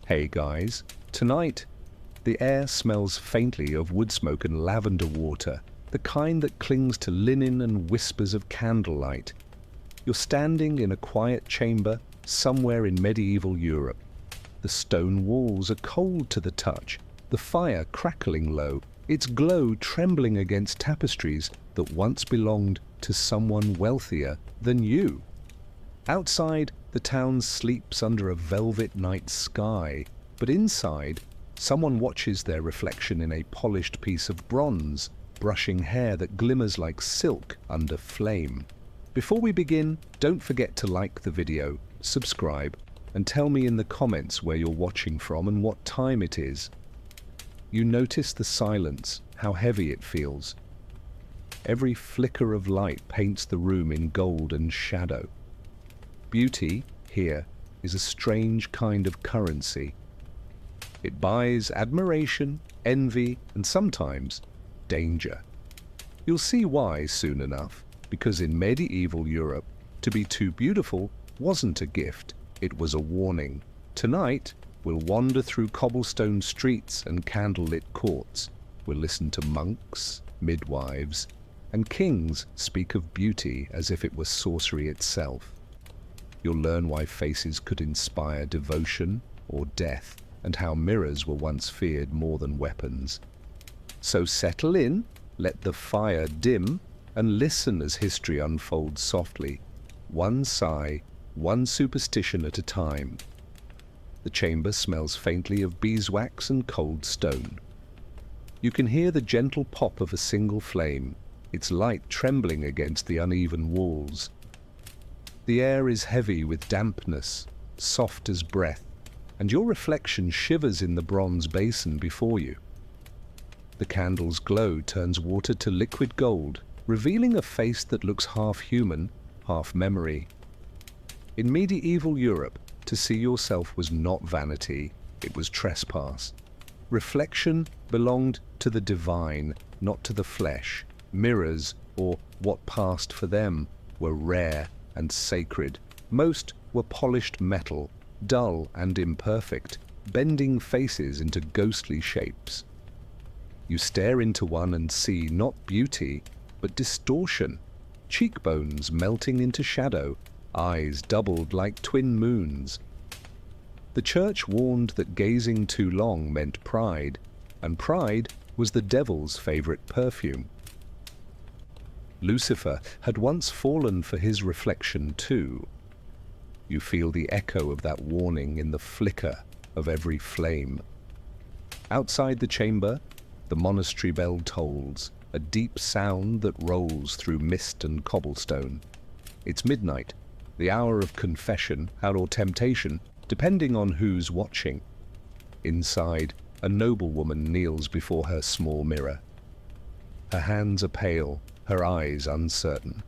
Hey guys, tonight the air smells faintly of wood smoke and lavender water, the kind that clings to linen and whispers of candlelight. You're standing in a quiet chamber somewhere in medieval Europe. The stone walls are cold to the touch, the fire crackling low, its glow trembling against tapestries that once belonged to someone wealthier than you. Outside, the town sleeps under a velvet night sky, but inside, someone watches their reflection in a polished piece of bronze, brushing hair that glimmers like silk under flame. Before we begin, don't forget to like the video, subscribe, and tell me in the comments where you're watching from and what time it is. You notice the silence, how heavy it feels. Every flicker of light paints the room in gold and shadow. Beauty, here, is a strange kind of currency. It buys admiration, envy, and sometimes danger. You'll see why soon enough, because in medieval Europe, to be too beautiful wasn't a gift, it was a warning. Tonight, we'll wander through cobblestone streets and candlelit courts. We'll listen to monks, midwives, and kings speak of beauty as if it were sorcery itself. You'll learn why faces could inspire devotion or death, and how mirrors were once feared more than weapons. So settle in, let the fire dim, and listen as history unfolds softly, one sigh, one superstition at a time. The chamber smells faintly of beeswax and cold stone. You can hear the gentle pop of a single flame, its light trembling against the uneven walls. The air is heavy with dampness, soft as breath, and your reflection shivers in the bronze basin before you. The candle's glow turns water to liquid gold, revealing a face that looks half human, half memory. In medieval Europe, to see yourself was not vanity, it was trespass. Reflection belonged to the divine, not to the flesh. Mirrors, or what passed for them, were rare and sacred. Most were polished metal, dull and imperfect, bending faces into ghostly shapes. You stare into one and see not beauty, but distortion, cheekbones melting into shadow, eyes doubled like twin moons. The church warned that gazing too long meant pride, and pride was the devil's favorite perfume. Lucifer had once fallen for his reflection too. You feel the echo of that warning in the flicker of every flame. Outside the chamber, the monastery bell tolls, a deep sound that rolls through mist and cobblestone. It's midnight, the hour of confession or temptation, depending on who's watching. Inside, a noblewoman kneels before her small mirror. Her hands are pale, her eyes uncertain.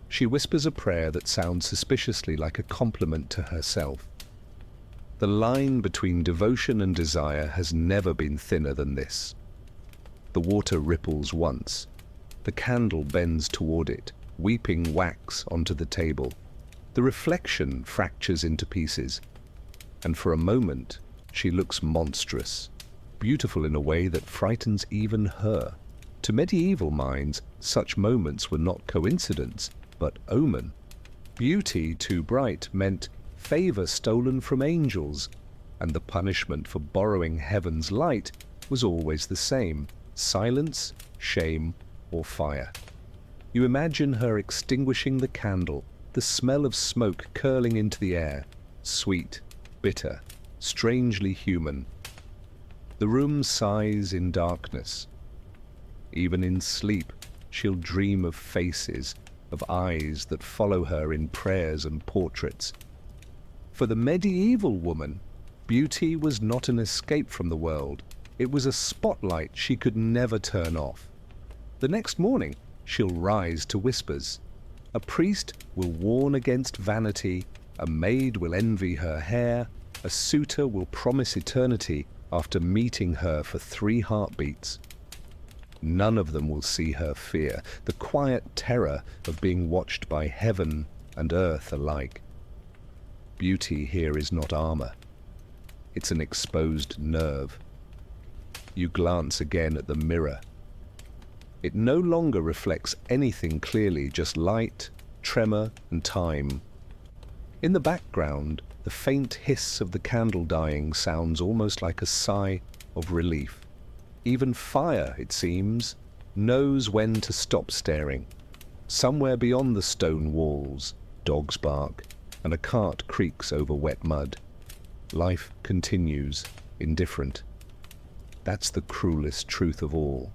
She whispers a prayer that sounds suspiciously like a compliment to herself. The line between devotion and desire has never been thinner than this. The water ripples once. The candle bends toward it, weeping wax onto the table. The reflection fractures into pieces. And for a moment, she looks monstrous, beautiful in a way that frightens even her. To medieval minds, such moments were not coincidence, but omen. Beauty too bright meant favor stolen from angels, and the punishment for borrowing heaven's light was always the same: silence, shame, or fire. You imagine her extinguishing the candle, the smell of smoke curling into the air, sweet, bitter, strangely human. The room sighs in darkness. Even in sleep, she'll dream of faces, of eyes that follow her in prayers and portraits. For the medieval woman, beauty was not an escape from the world. It was a spotlight she could never turn off. The next morning, she'll rise to whispers. A priest will warn against vanity, a maid will envy her hair, a suitor will promise eternity after meeting her for 3 heartbeats. None of them will see her fear, the quiet terror of being watched by heaven and earth alike. Beauty here is not armor. It's an exposed nerve. You glance again at the mirror. It no longer reflects anything clearly, just light, tremor, and time. In the background, the faint hiss of the candle dying sounds almost like a sigh of relief. Even fire, it seems, knows when to stop staring. Somewhere beyond the stone walls, dogs bark, and a cart creaks over wet mud. Life continues, indifferent. That's the cruelest truth of all.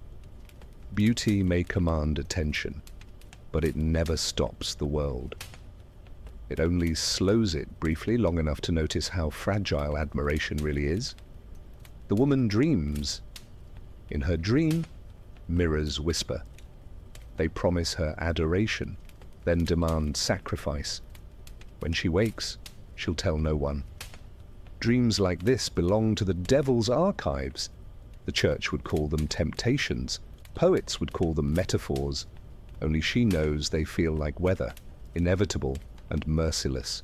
Beauty may command attention, but it never stops the world. It only slows it briefly, long enough to notice how fragile admiration really is. The woman dreams. In her dream, mirrors whisper. They promise her adoration, then demand sacrifice. When she wakes, she'll tell no one. Dreams like this belong to the devil's archives. The church would call them temptations. Poets would call them metaphors. Only she knows they feel like weather, inevitable and merciless.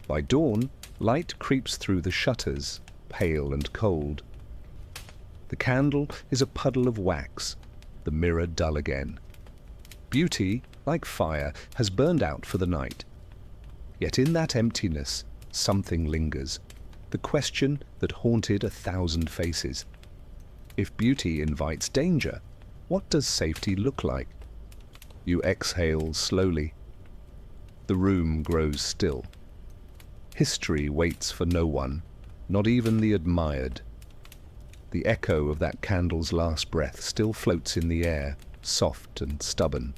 By dawn, light creeps through the shutters, pale and cold. The candle is a puddle of wax, the mirror dull again. Beauty, like fire, has burned out for the night. Yet in that emptiness, something lingers, the question that haunted 1,000 faces. If beauty invites danger, what does safety look like? You exhale slowly. The room grows still. History waits for no one, not even the admired. The echo of that candle's last breath still floats in the air, soft and stubborn.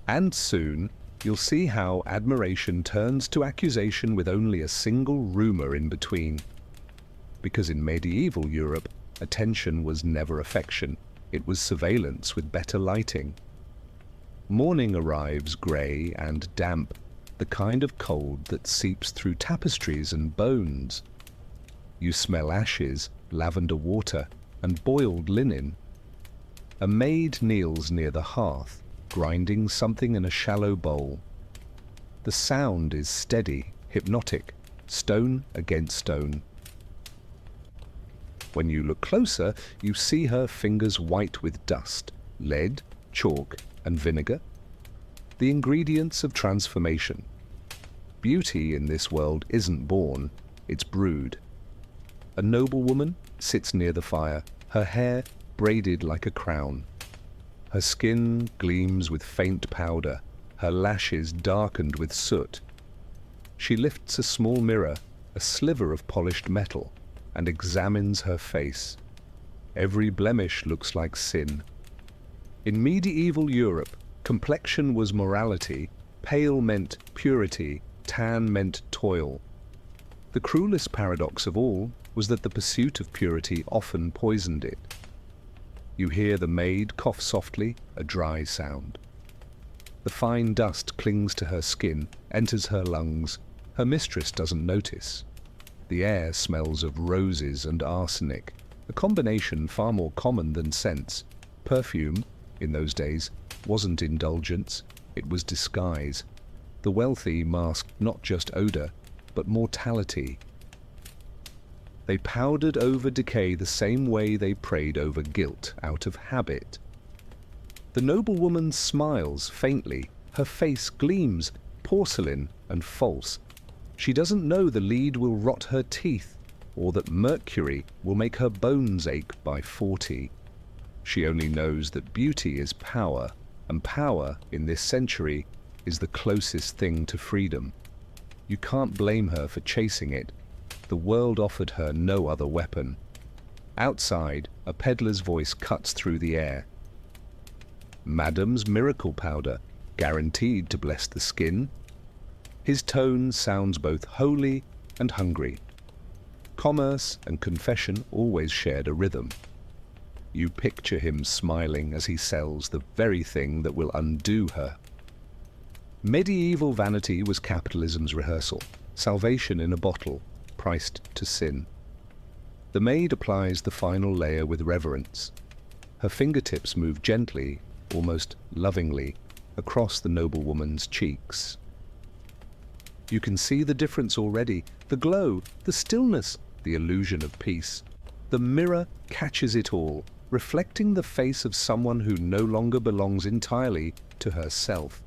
And soon, you'll see how admiration turns to accusation with only a single rumor in between. Because in medieval Europe, attention was never affection. It was surveillance with better lighting. Morning arrives grey and damp, the kind of cold that seeps through tapestries and bones. You smell ashes, lavender water, and boiled linen. A maid kneels near the hearth, grinding something in a shallow bowl. The sound is steady, hypnotic, stone against stone. When you look closer, you see her fingers white with dust, lead, chalk, and vinegar. The ingredients of transformation. Beauty in this world isn't born, it's brewed. A noblewoman sits near the fire, her hair braided like a crown. Her skin gleams with faint powder, her lashes darkened with soot. She lifts a small mirror, a sliver of polished metal, and examines her face. Every blemish looks like sin. In medieval Europe, complexion was morality, pale meant purity, tan meant toil. The cruelest paradox of all was that the pursuit of purity often poisoned it. You hear the maid cough softly, a dry sound. The fine dust clings to her skin, enters her lungs. Her mistress doesn't notice. The air smells of roses and arsenic, a combination far more common than scents. Perfume, in those days, wasn't indulgence, it was disguise. The wealthy masked not just odor, but mortality. They powdered over decay the same way they prayed over guilt, out of habit. The noblewoman smiles faintly, her face gleams, porcelain and false. She doesn't know the lead will rot her teeth, or that mercury will make her bones ache by 40. She only knows that beauty is power, and power, in this century, is the closest thing to freedom. You can't blame her for chasing it. The world offered her no other weapon. Outside, a peddler's voice cuts through the air. Madam's miracle powder, guaranteed to bless the skin. His tone sounds both holy and hungry. Commerce and confession always shared a rhythm. You picture him smiling as he sells the very thing that will undo her. Medieval vanity was capitalism's rehearsal, salvation in a bottle, priced to sin. The maid applies the final layer with reverence. Her fingertips move gently, almost lovingly, across the noblewoman's cheeks. You can see the difference already, the glow, the stillness, the illusion of peace. The mirror catches it all, reflecting the face of someone who no longer belongs entirely to herself.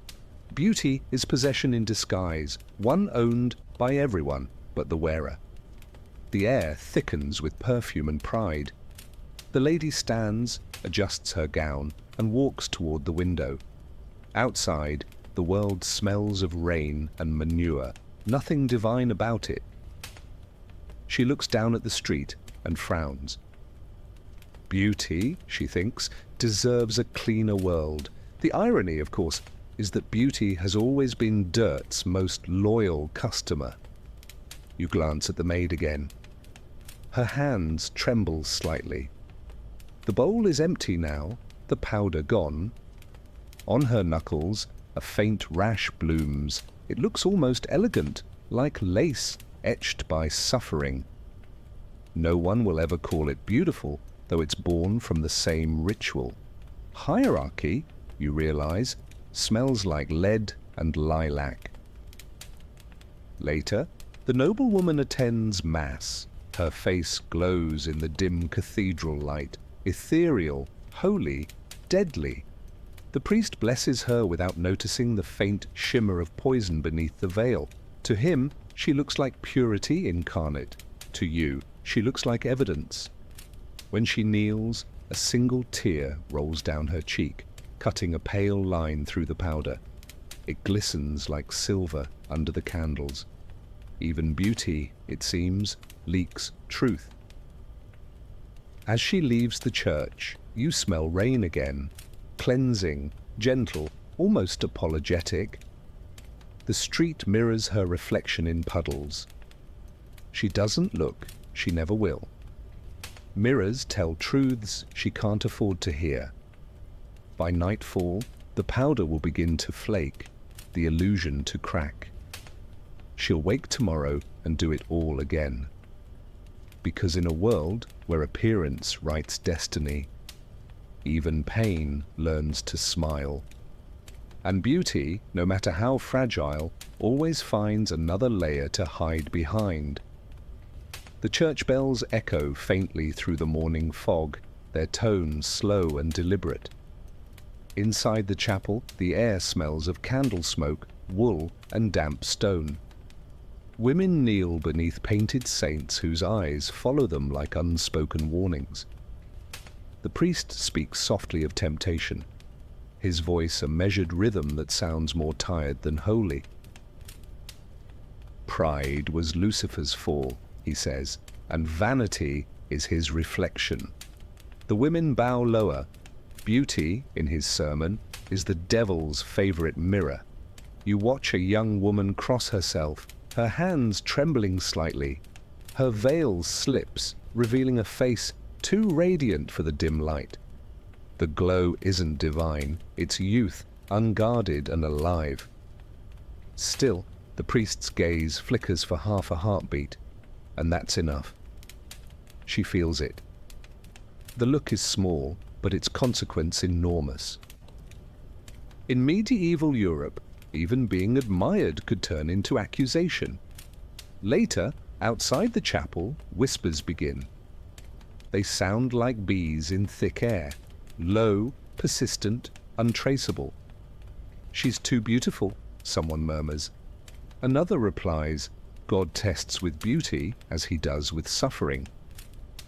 Beauty is possession in disguise, one owned by everyone but the wearer. The air thickens with perfume and pride. The lady stands, adjusts her gown, and walks toward the window. Outside, the world smells of rain and manure, nothing divine about it. She looks down at the street and frowns. Beauty, she thinks, deserves a cleaner world. The irony, of course, is that beauty has always been dirt's most loyal customer. You glance at the maid again. Her hands tremble slightly. The bowl is empty now, the powder gone. On her knuckles, a faint rash blooms. It looks almost elegant, like lace etched by suffering. No one will ever call it beautiful, though it's born from the same ritual. Hierarchy, you realize, smells like lead and lilac. Later, the noblewoman attends Mass. Her face glows in the dim cathedral light, ethereal, holy, deadly. The priest blesses her without noticing the faint shimmer of poison beneath the veil. To him, she looks like purity incarnate. To you, she looks like evidence. When she kneels, a single tear rolls down her cheek, cutting a pale line through the powder. It glistens like silver under the candles. Even beauty, it seems, leaks truth. As she leaves the church, you smell rain again, cleansing, gentle, almost apologetic. The street mirrors her reflection in puddles. She doesn't look, she never will. Mirrors tell truths she can't afford to hear. By nightfall, the powder will begin to flake, the illusion to crack. She'll wake tomorrow and do it all again. Because in a world where appearance writes destiny, even pain learns to smile. And beauty, no matter how fragile, always finds another layer to hide behind. The church bells echo faintly through the morning fog, their tones slow and deliberate. Inside the chapel, the air smells of candle smoke, wool, and damp stone. Women kneel beneath painted saints whose eyes follow them like unspoken warnings. The priest speaks softly of temptation, his voice a measured rhythm that sounds more tired than holy. Pride was Lucifer's fall, he says, and vanity is his reflection. The women bow lower. Beauty, in his sermon, is the devil's favorite mirror. You watch a young woman cross herself, her hands trembling slightly. Her veil slips, revealing a face too radiant for the dim light. The glow isn't divine, it's youth, unguarded and alive. Still, the priest's gaze flickers for half a heartbeat, and that's enough. She feels it. The look is small, but its consequence enormous. In medieval Europe, even being admired could turn into accusation. Later, outside the chapel, whispers begin. They sound like bees in thick air, low, persistent, untraceable. "She's too beautiful," someone murmurs. Another replies, "God tests with beauty as he does with suffering."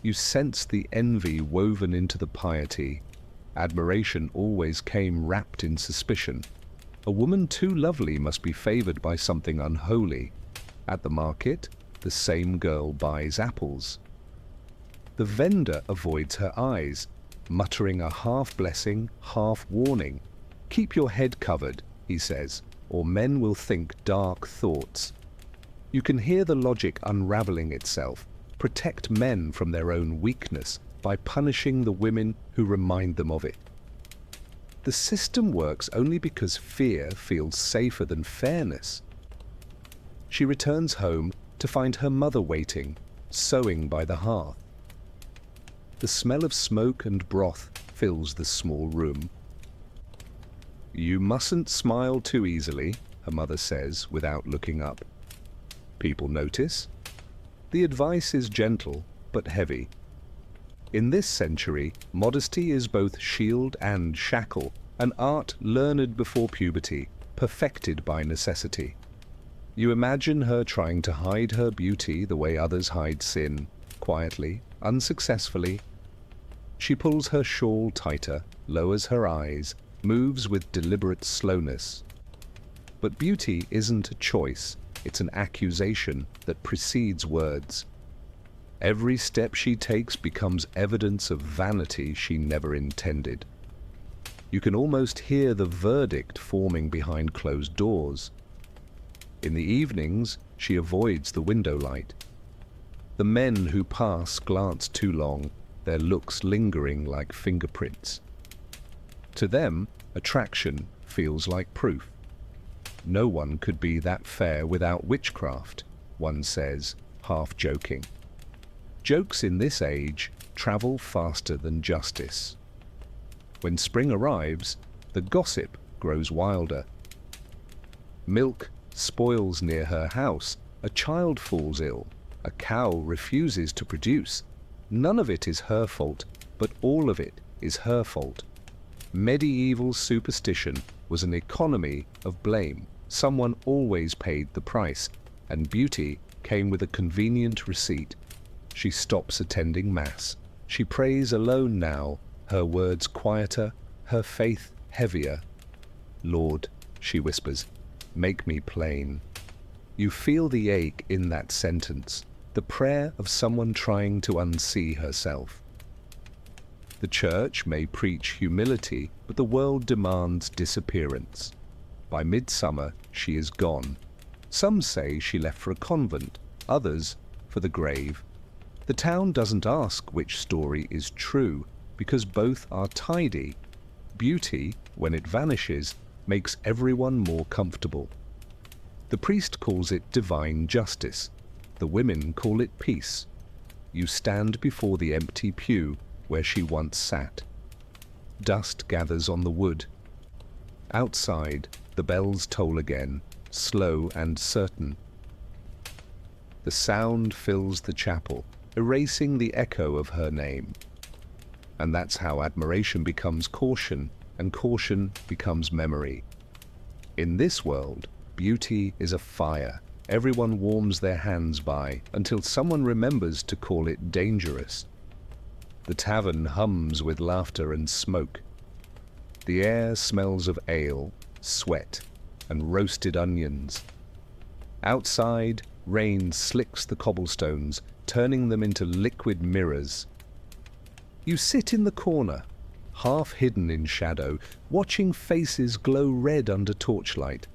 You sense the envy woven into the piety. Admiration always came wrapped in suspicion. A woman too lovely must be favored by something unholy. At the market, the same girl buys apples. The vendor avoids her eyes, muttering a half-blessing, half-warning. "Keep your head covered," he says, "or men will think dark thoughts." You can hear the logic unraveling itself. Protect men from their own weakness by punishing the women who remind them of it. The system works only because fear feels safer than fairness. She returns home to find her mother waiting, sewing by the hearth. The smell of smoke and broth fills the small room. "You mustn't smile too easily," her mother says without looking up. People notice. The advice is gentle but heavy. In this century, modesty is both shield and shackle, an art learned before puberty, perfected by necessity. You imagine her trying to hide her beauty the way others hide sin, quietly, unsuccessfully. She pulls her shawl tighter, lowers her eyes, moves with deliberate slowness. But beauty isn't a choice, it's an accusation that precedes words. Every step she takes becomes evidence of vanity she never intended. You can almost hear the verdict forming behind closed doors. In the evenings, she avoids the window light. The men who pass glance too long, their looks lingering like fingerprints. To them, attraction feels like proof. No one could be that fair without witchcraft, one says, half joking. Jokes in this age travel faster than justice. When spring arrives, the gossip grows wilder. Milk spoils near her house, a child falls ill, a cow refuses to produce. None of it is her fault, but all of it is her fault. Medieval superstition was an economy of blame. Someone always paid the price, and beauty came with a convenient receipt. She stops attending Mass. She prays alone now, her words quieter, her faith heavier. "Lord," she whispers, "make me plain." You feel the ache in that sentence, the prayer of someone trying to unsee herself. The church may preach humility, but the world demands disappearance. By midsummer, she is gone. Some say she left for a convent, others for the grave. The town doesn't ask which story is true, because both are tidy. Beauty, when it vanishes, makes everyone more comfortable. The priest calls it divine justice. The women call it peace. You stand before the empty pew where she once sat. Dust gathers on the wood. Outside, the bells toll again, slow and certain. The sound fills the chapel, erasing the echo of her name. And that's how admiration becomes caution, and caution becomes memory. In this world, beauty is a fire. Everyone warms their hands by, until someone remembers to call it dangerous. The tavern hums with laughter and smoke. The air smells of ale, sweat, and roasted onions. Outside, rain slicks the cobblestones, turning them into liquid mirrors. You sit in the corner, half hidden in shadow, watching faces glow red under torchlight.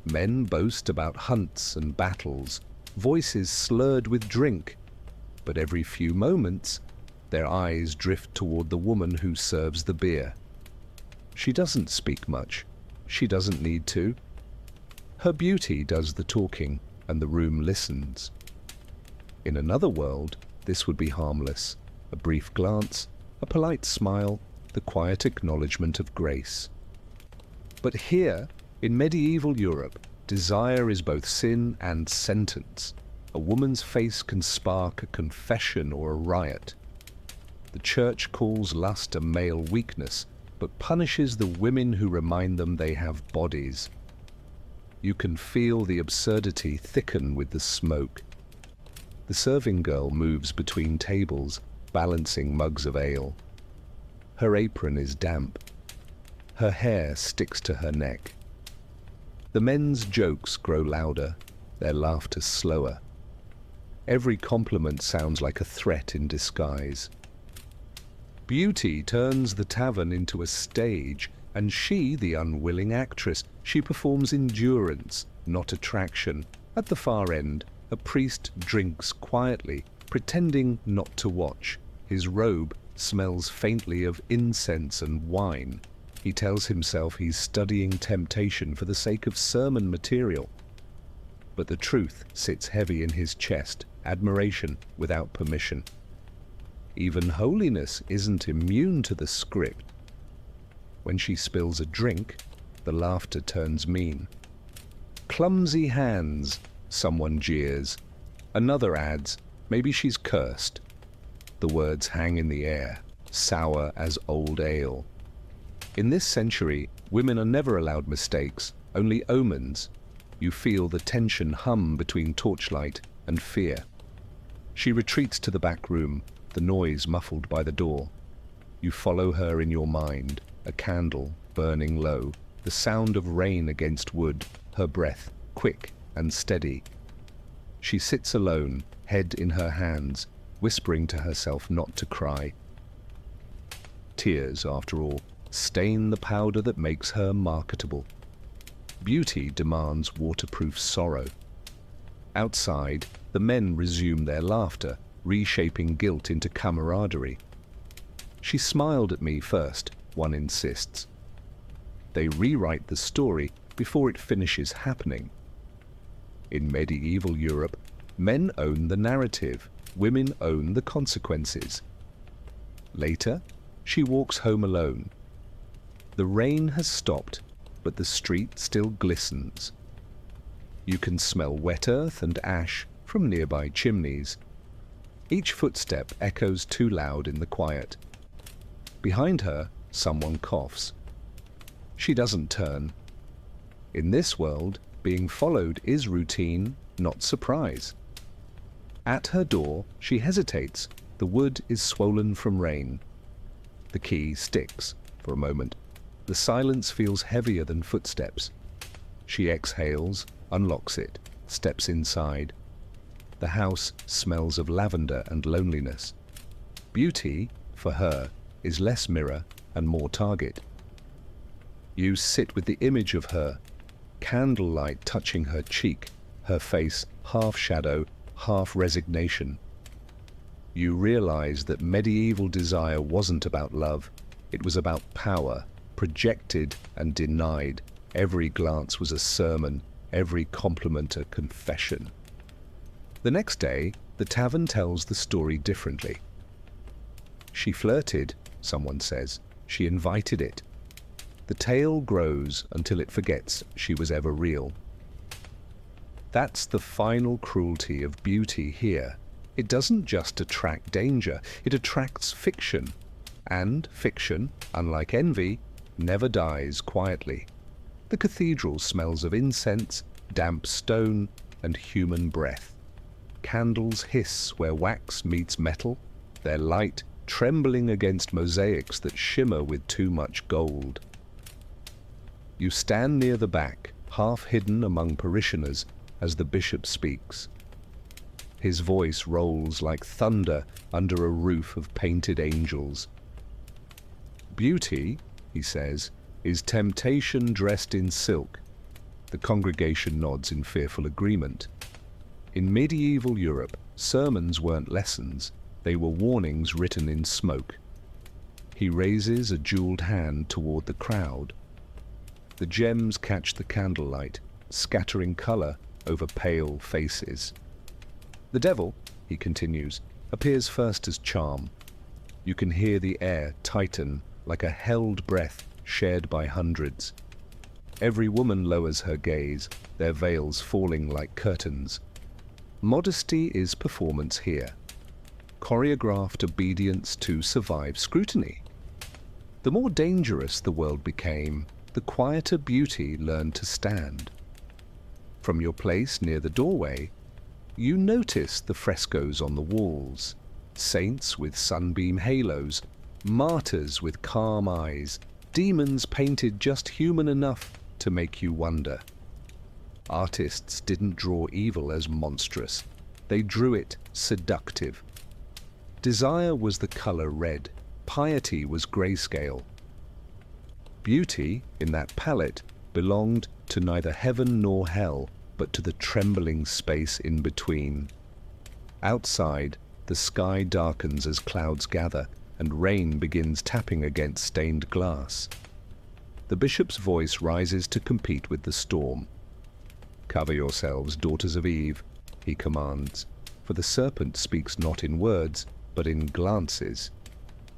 Men boast about hunts and battles, voices slurred with drink, but every few moments, their eyes drift toward the woman who serves the beer. She doesn't speak much. She doesn't need to. Her beauty does the talking, and the room listens. In another world, this would be harmless. A brief glance, a polite smile, the quiet acknowledgement of grace. But here, in medieval Europe, desire is both sin and sentence. A woman's face can spark a confession or a riot. The church calls lust a male weakness, but punishes the women who remind them they have bodies. You can feel the absurdity thicken with the smoke. The serving girl moves between tables, balancing mugs of ale. Her apron is damp. Her hair sticks to her neck. The men's jokes grow louder, their laughter slower. Every compliment sounds like a threat in disguise. Beauty turns the tavern into a stage, and she, the unwilling actress, she performs endurance, not attraction. At the far end, a priest drinks quietly, pretending not to watch. His robe smells faintly of incense and wine. He tells himself he's studying temptation for the sake of sermon material. But the truth sits heavy in his chest, admiration without permission. Even holiness isn't immune to the script. When she spills a drink, the laughter turns mean. "Clumsy hands," someone jeers. Another adds, maybe she's cursed. The words hang in the air, sour as old ale. In this century, women are never allowed mistakes, only omens. You feel the tension hum between torchlight and fear. She retreats to the back room, the noise muffled by the door. You follow her in your mind, a candle burning low, the sound of rain against wood, her breath quick and steady. She sits alone, head in her hands, whispering to herself not to cry. Tears, after all, stain the powder that makes her marketable. Beauty demands waterproof sorrow. Outside, the men resume their laughter, reshaping guilt into camaraderie. She smiled at me first, one insists. They rewrite the story before it finishes happening. In medieval Europe, men own the narrative, women own the consequences. Later, she walks home alone. The rain has stopped, but the street still glistens. You can smell wet earth and ash from nearby chimneys. Each footstep echoes too loud in the quiet. Behind her, someone coughs. She doesn't turn. In this world, being followed is routine, not surprise. At her door, she hesitates. The wood is swollen from rain. The key sticks for a moment. The silence feels heavier than footsteps. She exhales, unlocks it, steps inside. The house smells of lavender and loneliness. Beauty, for her, is less mirror and more target. You sit with the image of her, candlelight touching her cheek, her face half shadow, half resignation. You realize that medieval desire wasn't about love, it was about power, projected and denied. Every glance was a sermon, every compliment a confession. The next day, the tavern tells the story differently. She flirted, someone says. She invited it. The tale grows until it forgets she was ever real. That's the final cruelty of beauty here. It doesn't just attract danger, it attracts fiction. And fiction, unlike envy, never dies quietly. The cathedral smells of incense, damp stone, and human breath. Candles hiss where wax meets metal, their light trembling against mosaics that shimmer with too much gold. You stand near the back, half hidden among parishioners, as the bishop speaks. His voice rolls like thunder under a roof of painted angels. Beauty, he says, is temptation dressed in silk. The congregation nods in fearful agreement. In medieval Europe, sermons weren't lessons, they were warnings written in smoke. He raises a jeweled hand toward the crowd. The gems catch the candlelight, scattering color over pale faces. The devil, he continues, appears first as charm. You can hear the air tighten like a held breath shared by hundreds. Every woman lowers her gaze, their veils falling like curtains. Modesty is performance here. Choreographed obedience to survive scrutiny. The more dangerous the world became, the quieter beauty learned to stand. From your place near the doorway, you notice the frescoes on the walls, saints with sunbeam halos, martyrs with calm eyes, demons painted just human enough to make you wonder. Artists didn't draw evil as monstrous, they drew it seductive. Desire was the color red, piety was grayscale. Beauty, in that palette, belonged to neither heaven nor hell, but to the trembling space in between. Outside, the sky darkens as clouds gather, and rain begins tapping against stained glass. The bishop's voice rises to compete with the storm. "Cover yourselves, daughters of Eve," he commands, for the serpent speaks not in words, but in glances.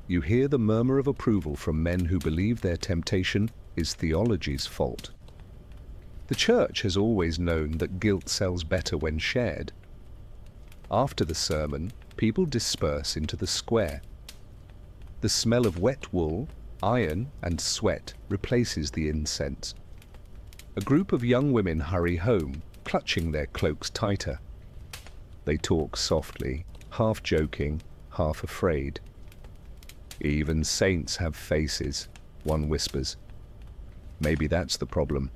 You hear the murmur of approval from men who believe their temptation is theology's fault. The church has always known that guilt sells better when shared. After the sermon, people disperse into the square. The smell of wet wool, iron, and sweat replaces the incense. A group of young women hurry home, clutching their cloaks tighter. They talk softly, half joking, half afraid. "Even saints have faces," one whispers. Maybe that's the problem.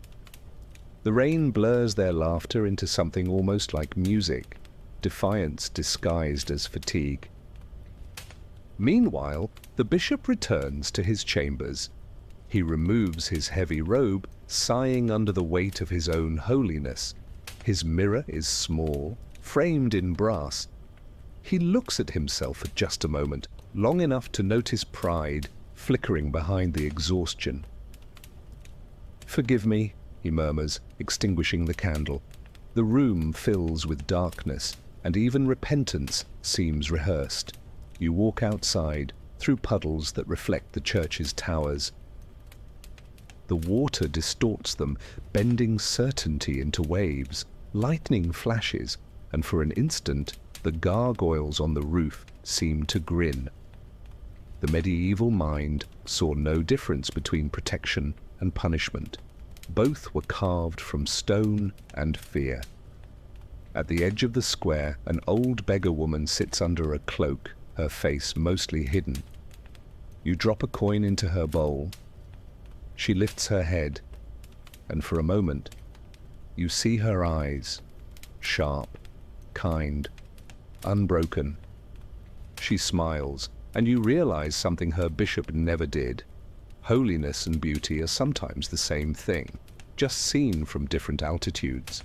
The rain blurs their laughter into something almost like music, defiance disguised as fatigue. Meanwhile, the bishop returns to his chambers. He removes his heavy robe, sighing under the weight of his own holiness. His mirror is small, framed in brass. He looks at himself for just a moment, long enough to notice pride flickering behind the exhaustion. "Forgive me," he murmurs, extinguishing the candle. The room fills with darkness, and even repentance seems rehearsed. You walk outside, through puddles that reflect the church's towers. The water distorts them, bending certainty into waves. Lightning flashes, and for an instant, the gargoyles on the roof seem to grin. The medieval mind saw no difference between protection and punishment. Both were carved from stone and fear. At the edge of the square, an old beggar woman sits under a cloak, her face mostly hidden. You drop a coin into her bowl. She lifts her head, and for a moment, you see her eyes, sharp, kind, unbroken. She smiles, and you realize something her bishop never did. Holiness and beauty are sometimes the same thing, just seen from different altitudes.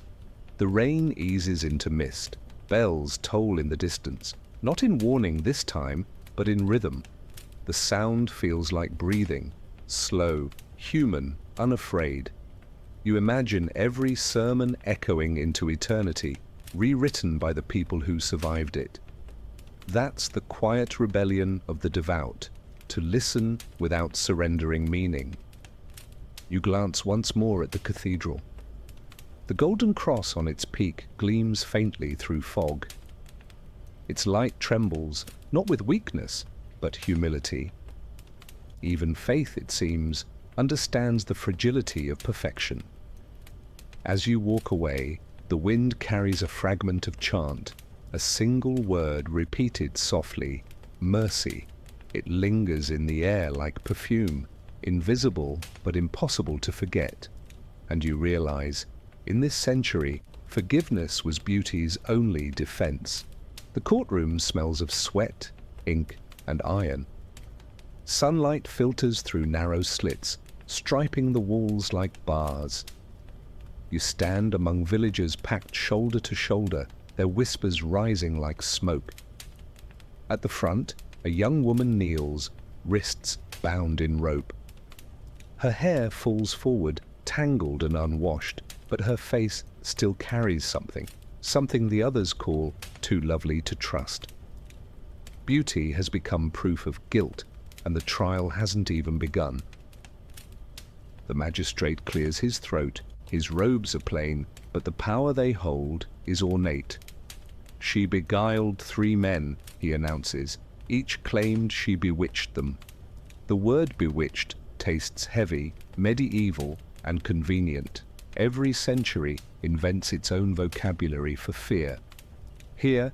The rain eases into mist. Bells toll in the distance, not in warning this time, but in rhythm. The sound feels like breathing, slow, human, unafraid. You imagine every sermon echoing into eternity, rewritten by the people who survived it. That's the quiet rebellion of the devout, to listen without surrendering meaning. You glance once more at the cathedral. The golden cross on its peak gleams faintly through fog. Its light trembles, not with weakness, but humility. Even faith, it seems, understands the fragility of perfection. As you walk away, the wind carries a fragment of chant, a single word repeated softly, mercy. It lingers in the air like perfume, invisible but impossible to forget. And you realize, in this century, forgiveness was beauty's only defense. The courtroom smells of sweat, ink, and iron. Sunlight filters through narrow slits, striping the walls like bars. You stand among villagers packed shoulder to shoulder, their whispers rising like smoke. At the front, a young woman kneels, wrists bound in rope. Her hair falls forward, tangled and unwashed, but her face still carries something the others call too lovely to trust. Beauty has become proof of guilt, and the trial hasn't even begun. The magistrate clears his throat. His robes are plain, but the power they hold is ornate. "She beguiled 3 men," he announces. "Each claimed she bewitched them." The word bewitched tastes heavy, medieval, and convenient. Every century invents its own vocabulary for fear. Here,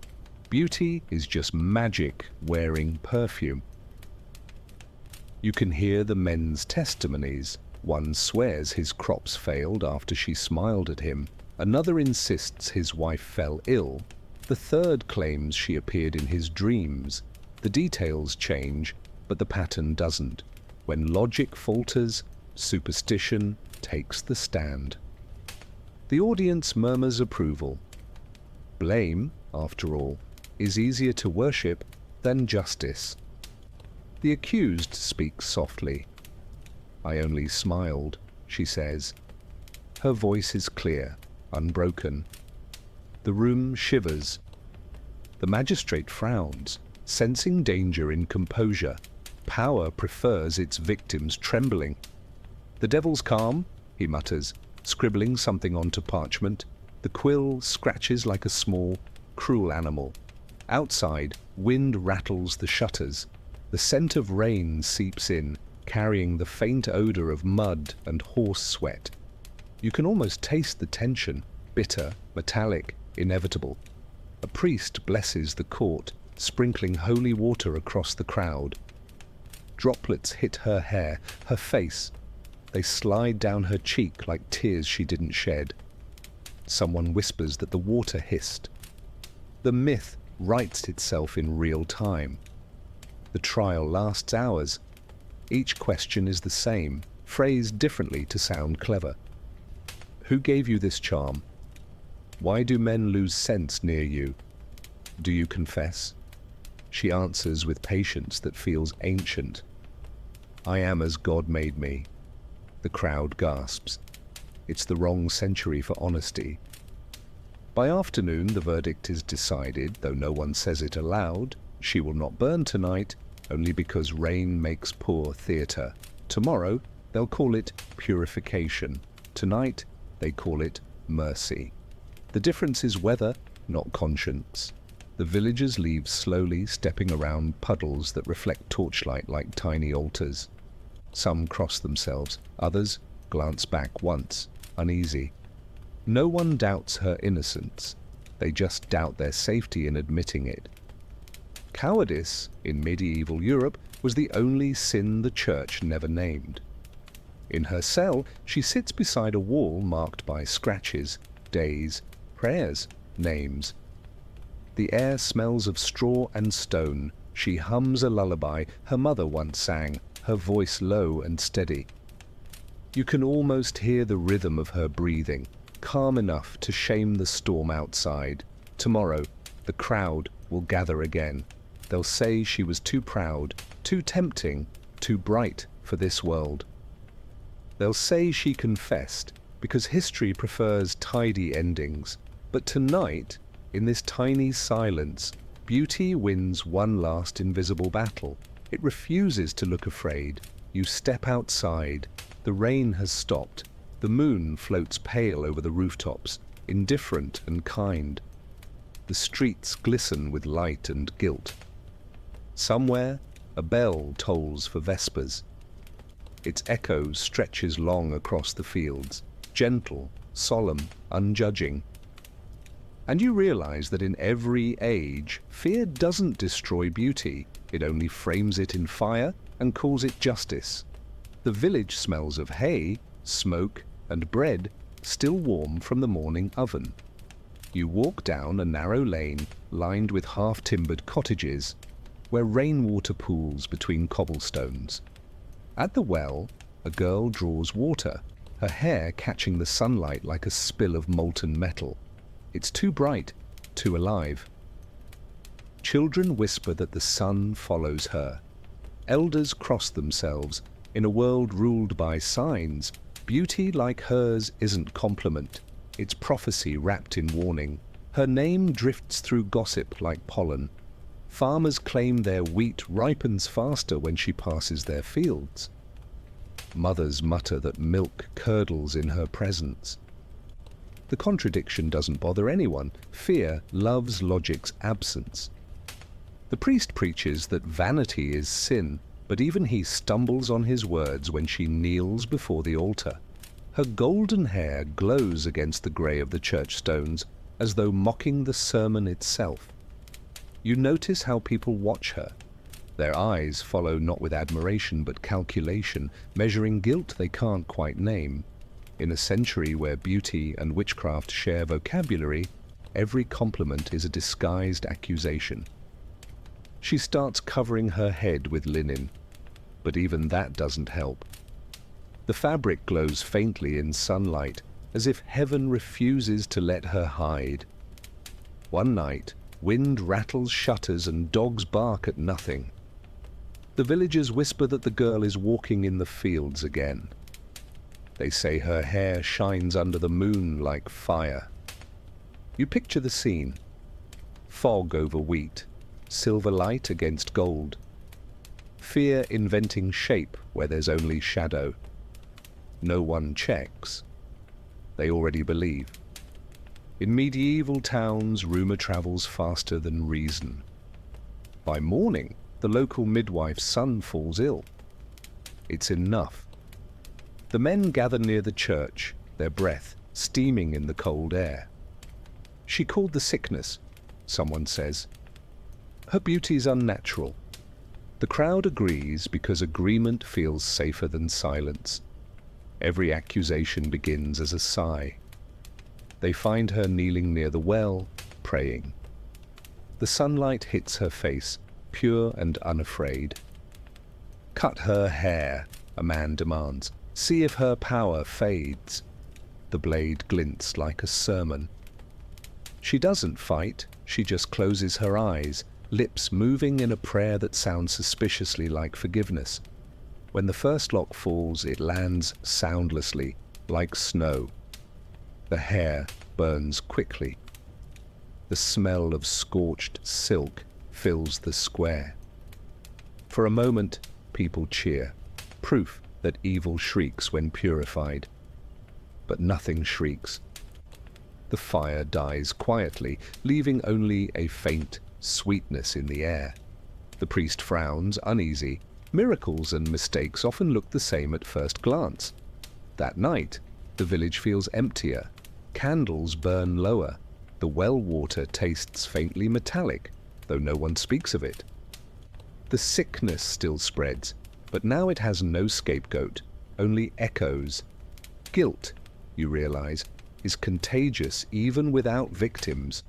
beauty is just magic wearing perfume. You can hear the men's testimonies. One swears his crops failed after she smiled at him. Another insists his wife fell ill. The third claims she appeared in his dreams. The details change, but the pattern doesn't. When logic falters, superstition takes the stand. The audience murmurs approval. Blame, after all, is easier to worship than justice. The accused speaks softly. "I only smiled," she says. Her voice is clear, unbroken. The room shivers. The magistrate frowns, sensing danger in composure. Power prefers its victims trembling. "The devil's calm," he mutters, scribbling something onto parchment. The quill scratches like a small, cruel animal. Outside, wind rattles the shutters. The scent of rain seeps in, carrying the faint odor of mud and horse sweat. You can almost taste the tension, bitter, metallic, inevitable. A priest blesses the court, sprinkling holy water across the crowd. Droplets hit her hair, her face. They slide down her cheek like tears she didn't shed. Someone whispers that the water hissed. The myth writes itself in real time. The trial lasts hours. Each question is the same, phrased differently to sound clever. Who gave you this charm? Why do men lose sense near you? Do you confess? She answers with patience that feels ancient. I am as God made me. The crowd gasps. It's the wrong century for honesty. By afternoon, the verdict is decided, though no one says it aloud. She will not burn tonight, only because rain makes poor theatre. Tomorrow, they'll call it purification. Tonight, they call it mercy. The difference is weather, not conscience. The villagers leave slowly, stepping around puddles that reflect torchlight like tiny altars. Some cross themselves, others glance back once, uneasy. No one doubts her innocence. They just doubt their safety in admitting it. Cowardice, in medieval Europe, was the only sin the church never named. In her cell, she sits beside a wall marked by scratches, days, prayers, names. The air smells of straw and stone. She hums a lullaby her mother once sang, her voice low and steady. You can almost hear the rhythm of her breathing, calm enough to shame the storm outside. Tomorrow, the crowd will gather again. They'll say she was too proud, too tempting, too bright for this world. They'll say she confessed, because history prefers tidy endings. But tonight, in this tiny silence, beauty wins one last invisible battle. It refuses to look afraid. You step outside. The rain has stopped. The moon floats pale over the rooftops, indifferent and kind. The streets glisten with light and guilt. Somewhere, a bell tolls for vespers. Its echo stretches long across the fields, gentle, solemn, unjudging. And you realize that in every age, fear doesn't destroy beauty. It only frames it in fire and calls it justice. The village smells of hay, smoke, and bread still warm from the morning oven. You walk down a narrow lane lined with half-timbered cottages where rainwater pools between cobblestones. At the well, a girl draws water, her hair catching the sunlight like a spill of molten metal. It's too bright, too alive. Children whisper that the sun follows her. Elders cross themselves. In a world ruled by signs, beauty like hers isn't compliment. It's prophecy wrapped in warning. Her name drifts through gossip like pollen. Farmers claim their wheat ripens faster when she passes their fields. Mothers mutter that milk curdles in her presence. The contradiction doesn't bother anyone. Fear loves logic's absence. The priest preaches that vanity is sin, but even he stumbles on his words when she kneels before the altar. Her golden hair glows against the grey of the church stones, as though mocking the sermon itself. You notice how people watch her. Their eyes follow not with admiration but calculation, measuring guilt they can't quite name. In a century where beauty and witchcraft share vocabulary, every compliment is a disguised accusation. She starts covering her head with linen, but even that doesn't help. The fabric glows faintly in sunlight, as if heaven refuses to let her hide. One night, wind rattles shutters and dogs bark at nothing. The villagers whisper that the girl is walking in the fields again. They say her hair shines under the moon like fire. You picture the scene. Fog over wheat, silver light against gold. Fear inventing shape where there's only shadow. No one checks. They already believe. In medieval towns, rumor travels faster than reason. By morning, the local midwife's son falls ill. It's enough. The men gather near the church, their breath steaming in the cold air. She called the sickness, someone says. Her beauty's unnatural. The crowd agrees because agreement feels safer than silence. Every accusation begins as a sigh. They find her kneeling near the well, praying. The sunlight hits her face, pure and unafraid. Cut her hair, a man demands. See if her power fades. The blade glints like a sermon. She doesn't fight, she just closes her eyes, lips moving in a prayer that sounds suspiciously like forgiveness. When the first lock falls, it lands soundlessly, like snow. The hair burns quickly. The smell of scorched silk fills the square. For a moment, people cheer, proof that evil shrieks when purified. But nothing shrieks. The fire dies quietly, leaving only a faint sweetness in the air. The priest frowns, uneasy. Miracles and mistakes often look the same at first glance. That night, the village feels emptier. Candles burn lower. The well water tastes faintly metallic, though no one speaks of it. The sickness still spreads, but now it has no scapegoat, only echoes. Guilt, you realize, is contagious even without victims.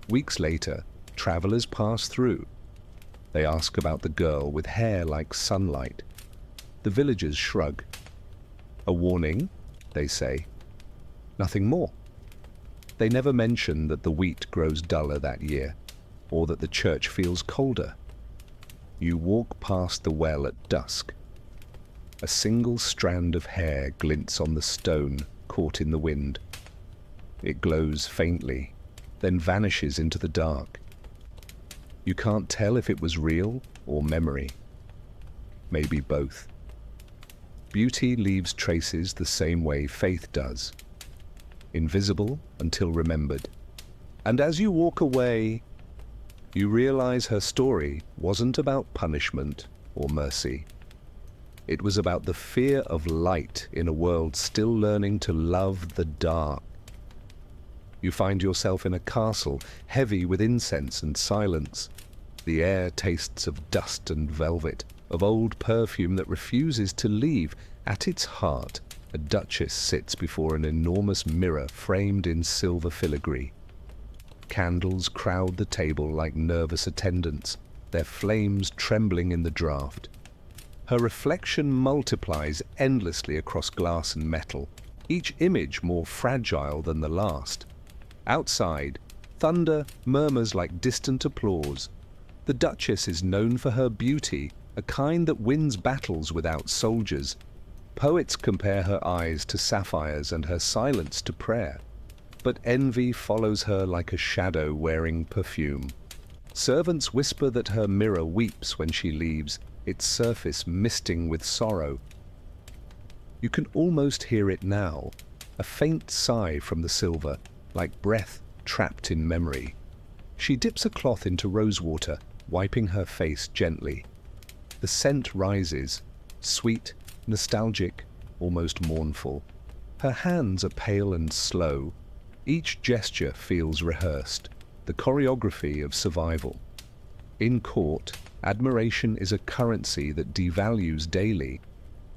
Weeks later, travelers pass through. They ask about the girl with hair like sunlight. The villagers shrug. A warning, they say. Nothing more. They never mention that the wheat grows duller that year, or that the church feels colder. You walk past the well at dusk. A single strand of hair glints on the stone, caught in the wind. It glows faintly, then vanishes into the dark. You can't tell if it was real or memory. Maybe both. Beauty leaves traces the same way faith does. Invisible until remembered. And as you walk away, you realize her story wasn't about punishment or mercy. It was about the fear of light in a world still learning to love the dark. You find yourself in a castle, heavy with incense and silence. The air tastes of dust and velvet, of old perfume that refuses to leave. At its heart, a duchess sits before an enormous mirror framed in silver filigree. Candles crowd the table like nervous attendants, their flames trembling in the draught. Her reflection multiplies endlessly across glass and metal, each image more fragile than the last. Outside, thunder murmurs like distant applause. The Duchess is known for her beauty, a kind that wins battles without soldiers. Poets compare her eyes to sapphires and her silence to prayer. But envy follows her like a shadow wearing perfume. Servants whisper that her mirror weeps when she leaves, its surface misting with sorrow. You can almost hear it now, a faint sigh from the silver, like breath trapped in memory. She dips a cloth into rosewater, wiping her face gently. The scent rises, sweet, nostalgic, almost mournful. Her hands are pale and slow. Each gesture feels rehearsed, the choreography of survival. In court, admiration is a currency that devalues daily.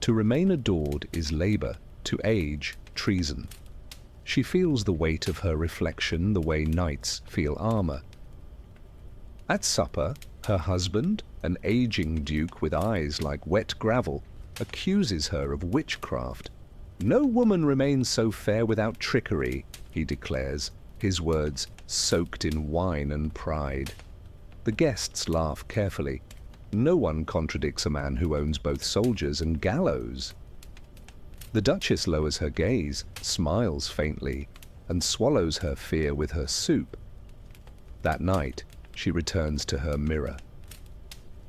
To remain adored is labor, to age, treason. She feels the weight of her reflection the way knights feel armor. At supper, her husband, an aging duke with eyes like wet gravel, accuses her of witchcraft. No woman remains so fair without trickery, he declares, his words soaked in wine and pride. The guests laugh carefully. No one contradicts a man who owns both soldiers and gallows. The Duchess lowers her gaze, smiles faintly, and swallows her fear with her soup. That night, she returns to her mirror.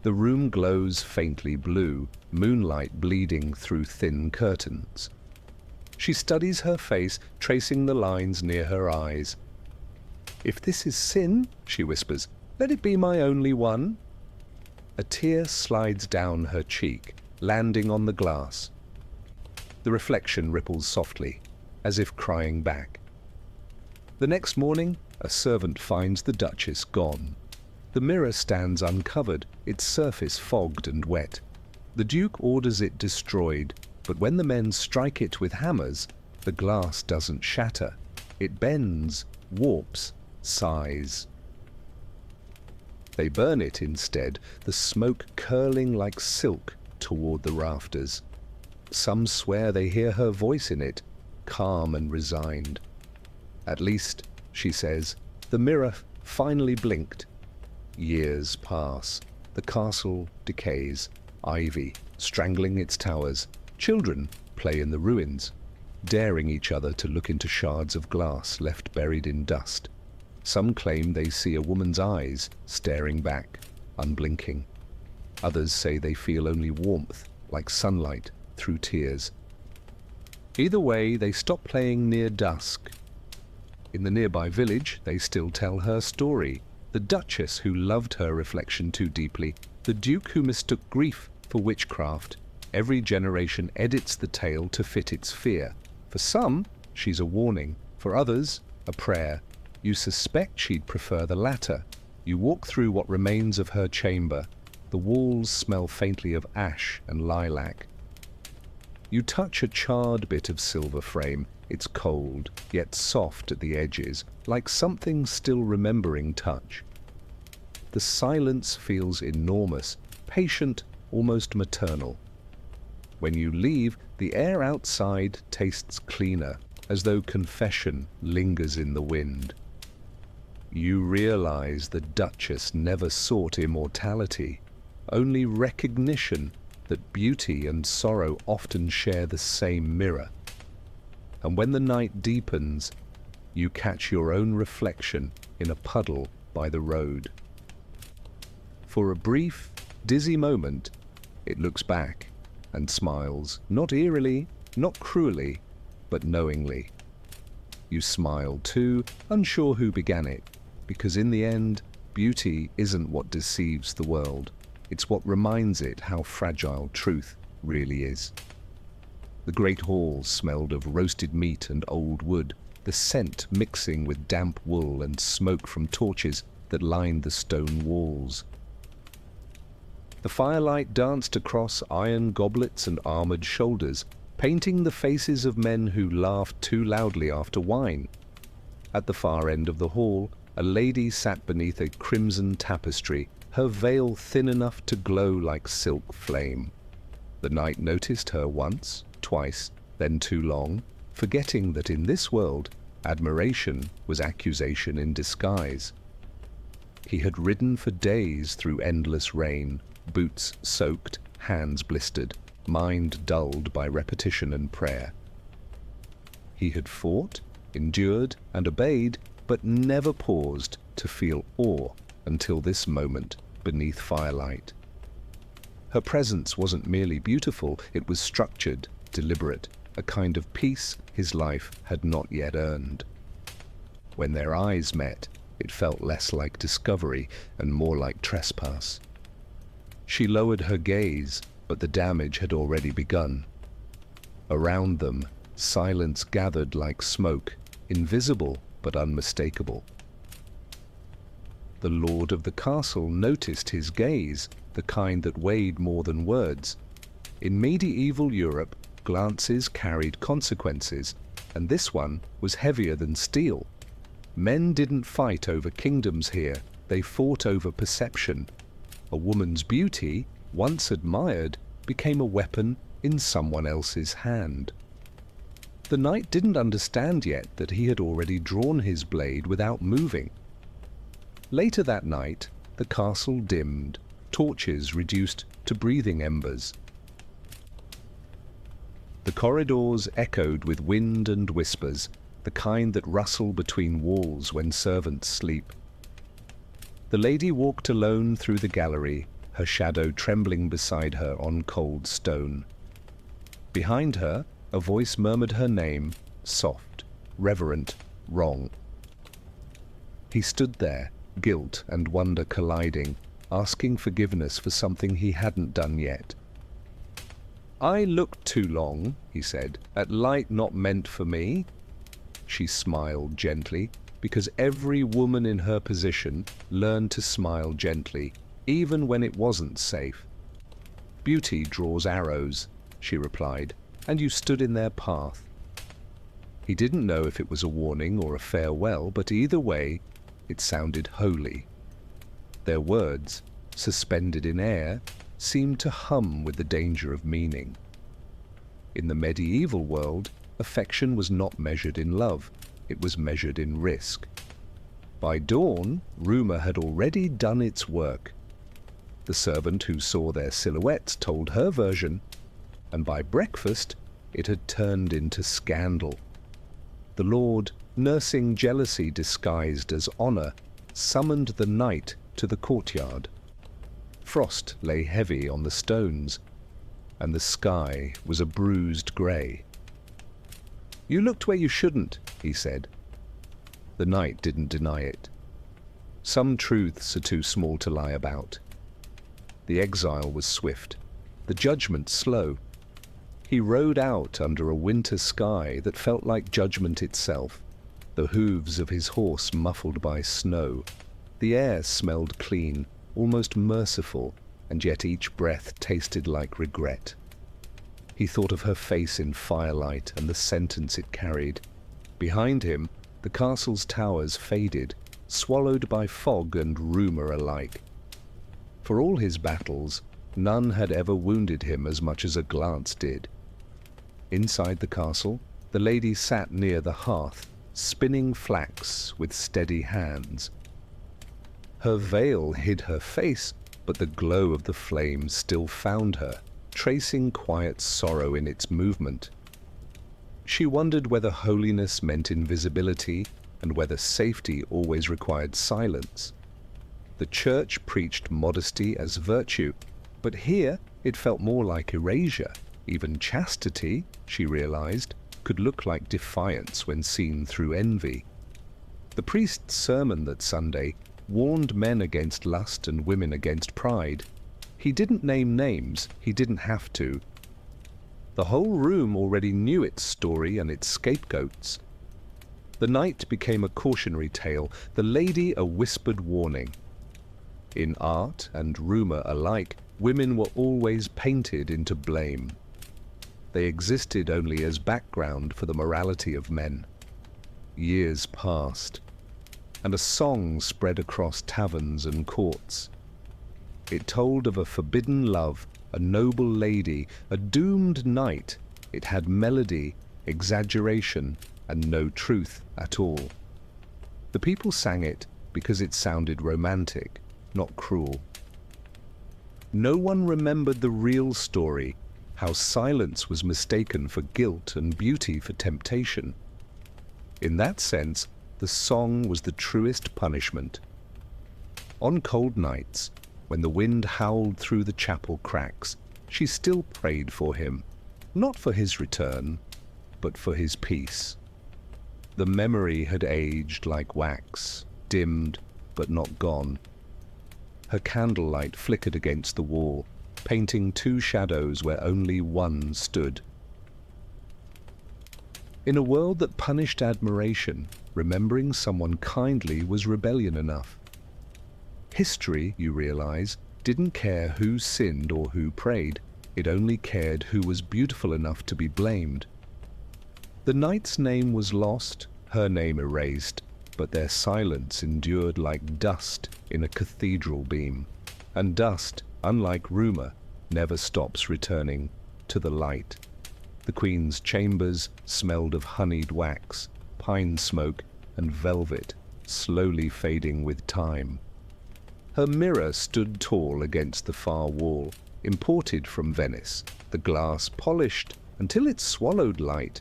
The room glows faintly blue, moonlight bleeding through thin curtains. She studies her face, tracing the lines near her eyes. "If this is sin," she whispers, "let it be my only one." A tear slides down her cheek, landing on the glass. The reflection ripples softly, as if crying back. The next morning, a servant finds the Duchess gone. The mirror stands uncovered, its surface fogged and wet. The Duke orders it destroyed, but when the men strike it with hammers, the glass doesn't shatter. It bends, warps, sighs. They burn it instead, the smoke curling like silk toward the rafters. Some swear they hear her voice in it, calm and resigned. "At least," she says, "the mirror finally blinked." Years pass. The castle decays, ivy strangling its towers. Children play in the ruins, daring each other to look into shards of glass left buried in dust. Some claim they see a woman's eyes staring back, unblinking. Others say they feel only warmth, like sunlight, through tears. Either way, they stop playing near dusk. In the nearby village, they still tell her story. The Duchess who loved her reflection too deeply, the Duke who mistook grief for witchcraft. Every generation edits the tale to fit its fear. For some, she's a warning. For others, a prayer. You suspect she'd prefer the latter. You walk through what remains of her chamber. The walls smell faintly of ash and lilac. You touch a charred bit of silver frame. It's cold, yet soft at the edges, like something still remembering touch. The silence feels enormous, patient, almost maternal. When you leave, the air outside tastes cleaner, as though confession lingers in the wind. You realize the Duchess never sought immortality, only recognition that beauty and sorrow often share the same mirror. And when the night deepens, you catch your own reflection in a puddle by the road. For a brief, dizzy moment, it looks back and smiles, not eerily, not cruelly, but knowingly. You smile too, unsure who began it, because in the end, beauty isn't what deceives the world. It's what reminds it how fragile truth really is. The great hall smelled of roasted meat and old wood, the scent mixing with damp wool and smoke from torches that lined the stone walls. The firelight danced across iron goblets and armored shoulders, painting the faces of men who laughed too loudly after wine. At the far end of the hall, a lady sat beneath a crimson tapestry, her veil thin enough to glow like silk flame. The knight noticed her once, twice, then too long, forgetting that in this world, admiration was accusation in disguise. He had ridden for days through endless rain, boots soaked, hands blistered, mind dulled by repetition and prayer. He had fought, endured, and obeyed, but never paused to feel awe until this moment beneath firelight. Her presence wasn't merely beautiful, it was structured, deliberate, a kind of peace his life had not yet earned. When their eyes met, it felt less like discovery and more like trespass. She lowered her gaze, but the damage had already begun. Around them, silence gathered like smoke, invisible but unmistakable. The lord of the castle noticed his gaze, the kind that weighed more than words. In medieval Europe, glances carried consequences, and this one was heavier than steel. Men didn't fight over kingdoms here, they fought over perception. A woman's beauty, once admired, became a weapon in someone else's hand. The knight didn't understand yet that he had already drawn his blade without moving. Later that night, the castle dimmed, torches reduced to breathing embers. The corridors echoed with wind and whispers, the kind that rustle between walls when servants sleep. The lady walked alone through the gallery, her shadow trembling beside her on cold stone. Behind her, A voice murmured her name, soft, reverent, wrong. He stood there, guilt and wonder colliding, asking forgiveness for something he hadn't done yet. "I looked too long," he said, "at light not meant for me." She smiled gently, because every woman in her position learned to smile gently, even when it wasn't safe. "Beauty draws arrows," she replied, "and you stood in their path." He didn't know if it was a warning or a farewell, but either way, it sounded holy. Their words, suspended in air, seemed to hum with the danger of meaning. In the medieval world, affection was not measured in love, it was measured in risk. By dawn, rumor had already done its work. The servant who saw their silhouettes told her version, and by breakfast it had turned into scandal. The Lord, nursing jealousy disguised as honor, summoned the night to the courtyard. Frost lay heavy on the stones, and the sky was a bruised grey. "You looked where you shouldn't," he said. The night didn't deny it. Some truths are too small to lie about. The exile was swift, the judgment slow. He rode out under a winter sky that felt like judgment itself, the hooves of his horse muffled by snow. The air smelled clean, almost merciful, and yet each breath tasted like regret. He thought of her face in firelight and the sentence it carried. Behind him, the castle's towers faded, swallowed by fog and rumor alike. For all his battles, none had ever wounded him as much as a glance did. Inside the castle, the lady sat near the hearth, spinning flax with steady hands. Her veil hid her face, but the glow of the flame still found her, tracing quiet sorrow in its movement. She wondered whether holiness meant invisibility, and whether safety always required silence. The church preached modesty as virtue, but here it felt more like erasure. Even chastity, she realized, could look like defiance when seen through envy. The priest's sermon that Sunday warned men against lust and women against pride. He didn't name names, he didn't have to. The whole room already knew its story and its scapegoats. The night became a cautionary tale, the lady a whispered warning. In art and rumor alike, women were always painted into blame. They existed only as background for the morality of men. Years passed, and a song spread across taverns and courts. It told of a forbidden love, a noble lady, a doomed knight. It had melody, exaggeration, and no truth at all. The people sang it because it sounded romantic, not cruel. No one remembered the real story, how silence was mistaken for guilt and beauty for temptation. In that sense, the song was the truest punishment. On cold nights, when the wind howled through the chapel cracks, she still prayed for him, not for his return, but for his peace. The memory had aged like wax, dimmed but not gone. Her candlelight flickered against the wall, painting two shadows where only one stood. In a world that punished admiration, remembering someone kindly was rebellion enough. History, you realize, didn't care who sinned or who prayed. It only cared who was beautiful enough to be blamed. The knight's name was lost, her name erased, but their silence endured like dust in a cathedral beam. And dust, unlike rumor, never stops returning to the light. The queen's chambers smelled of honeyed wax, pine smoke, and velvet, slowly fading with time. Her mirror stood tall against the far wall, imported from Venice, the glass polished until it swallowed light.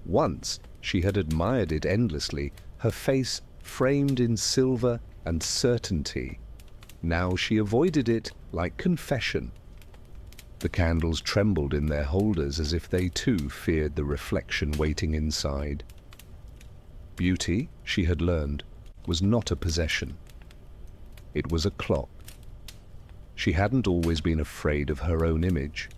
Once she had admired it endlessly, her face framed in silver and certainty. Now she avoided it like confession. The candles trembled in their holders as if they too feared the reflection waiting inside. Beauty, she had learned, was not a possession. It was a clock. She hadn't always been afraid of her own image.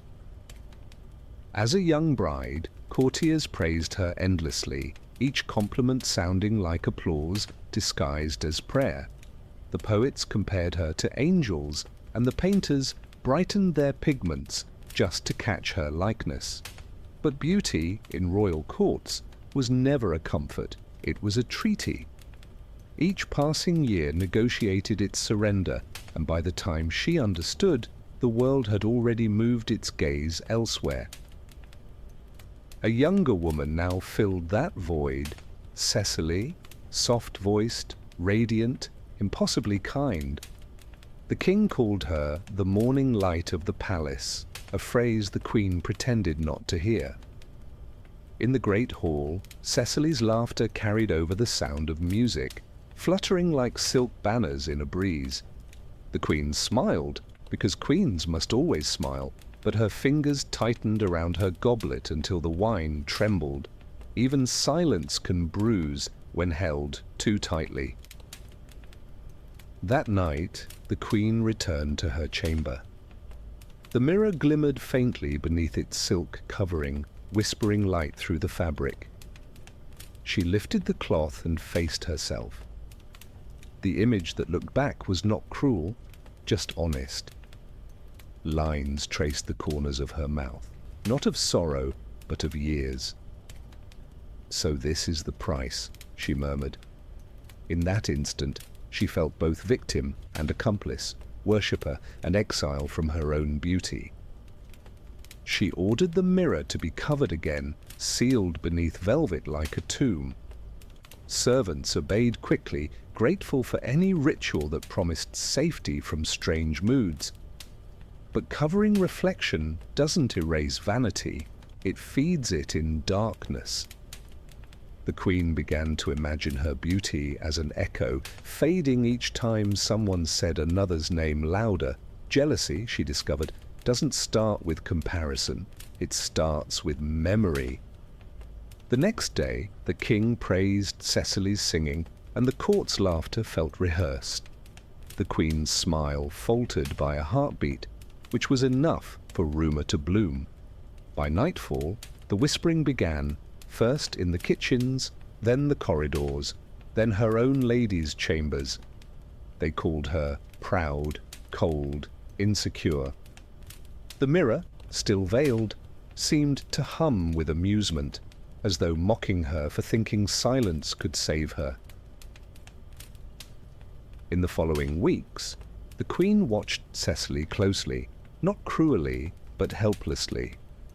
As a young bride, courtiers praised her endlessly, each compliment sounding like applause disguised as prayer. The poets compared her to angels, and the painters brightened their pigments just to catch her likeness. But beauty, in royal courts, was never a comfort, it was a treaty. Each passing year negotiated its surrender, and by the time she understood, the world had already moved its gaze elsewhere. A younger woman now filled that void, Cecily, soft-voiced, radiant, impossibly kind. The king called her the morning light of the palace, a phrase the queen pretended not to hear. In the great hall, Cecily's laughter carried over the sound of music, fluttering like silk banners in a breeze. The queen smiled, because queens must always smile, but her fingers tightened around her goblet until the wine trembled. Even silence can bruise when held too tightly. That night, the queen returned to her chamber. The mirror glimmered faintly beneath its silk covering, whispering light through the fabric. She lifted the cloth and faced herself. The image that looked back was not cruel, just honest. Lines traced the corners of her mouth, not of sorrow, but of years. "So this is the price," she murmured. In that instant, she felt both victim and accomplice, worshipper and exile from her own beauty. She ordered the mirror to be covered again, sealed beneath velvet like a tomb. Servants obeyed quickly, grateful for any ritual that promised safety from strange moods. But covering reflection doesn't erase vanity, it feeds it in darkness. The queen began to imagine her beauty as an echo, fading each time someone said another's name louder. Jealousy, she discovered, doesn't start with comparison, it starts with memory. The next day, the king praised Cecily's singing, and the court's laughter felt rehearsed. The queen's smile faltered by a heartbeat, which was enough for rumor to bloom. By nightfall, the whispering began, first in the kitchens, then the corridors, then her own ladies' chambers. They called her proud, cold, insecure. The mirror, still veiled, seemed to hum with amusement, as though mocking her for thinking silence could save her. In the following weeks, the queen watched Cecily closely, not cruelly, but helplessly.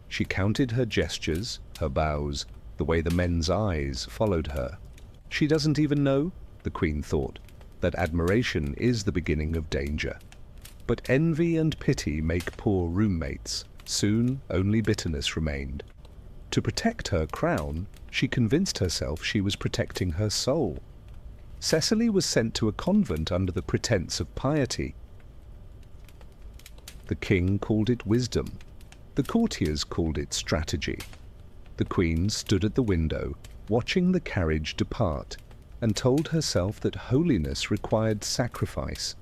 She counted her gestures, her bows, the way the men's eyes followed her. She doesn't even know, the queen thought, that admiration is the beginning of danger. But envy and pity make poor roommates. Soon only bitterness remained. To protect her crown, she convinced herself she was protecting her soul. Cecily was sent to a convent under the pretense of piety. The king called it wisdom. The courtiers called it strategy. The queen stood at the window, watching the carriage depart, and told herself that holiness required sacrifice.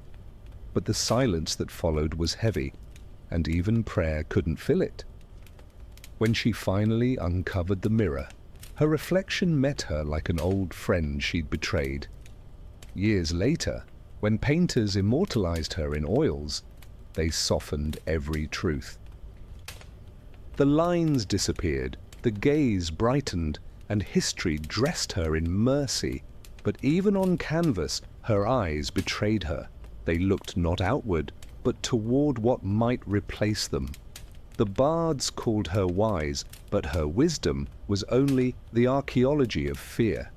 But the silence that followed was heavy, and even prayer couldn't fill it. When she finally uncovered the mirror, her reflection met her like an old friend she'd betrayed. Years later, when painters immortalized her in oils, they softened every truth. The lines disappeared, the gaze brightened, and history dressed her in mercy. But even on canvas, her eyes betrayed her. They looked not outward, but toward what might replace them. The bards called her wise, but her wisdom was only the archaeology of fear.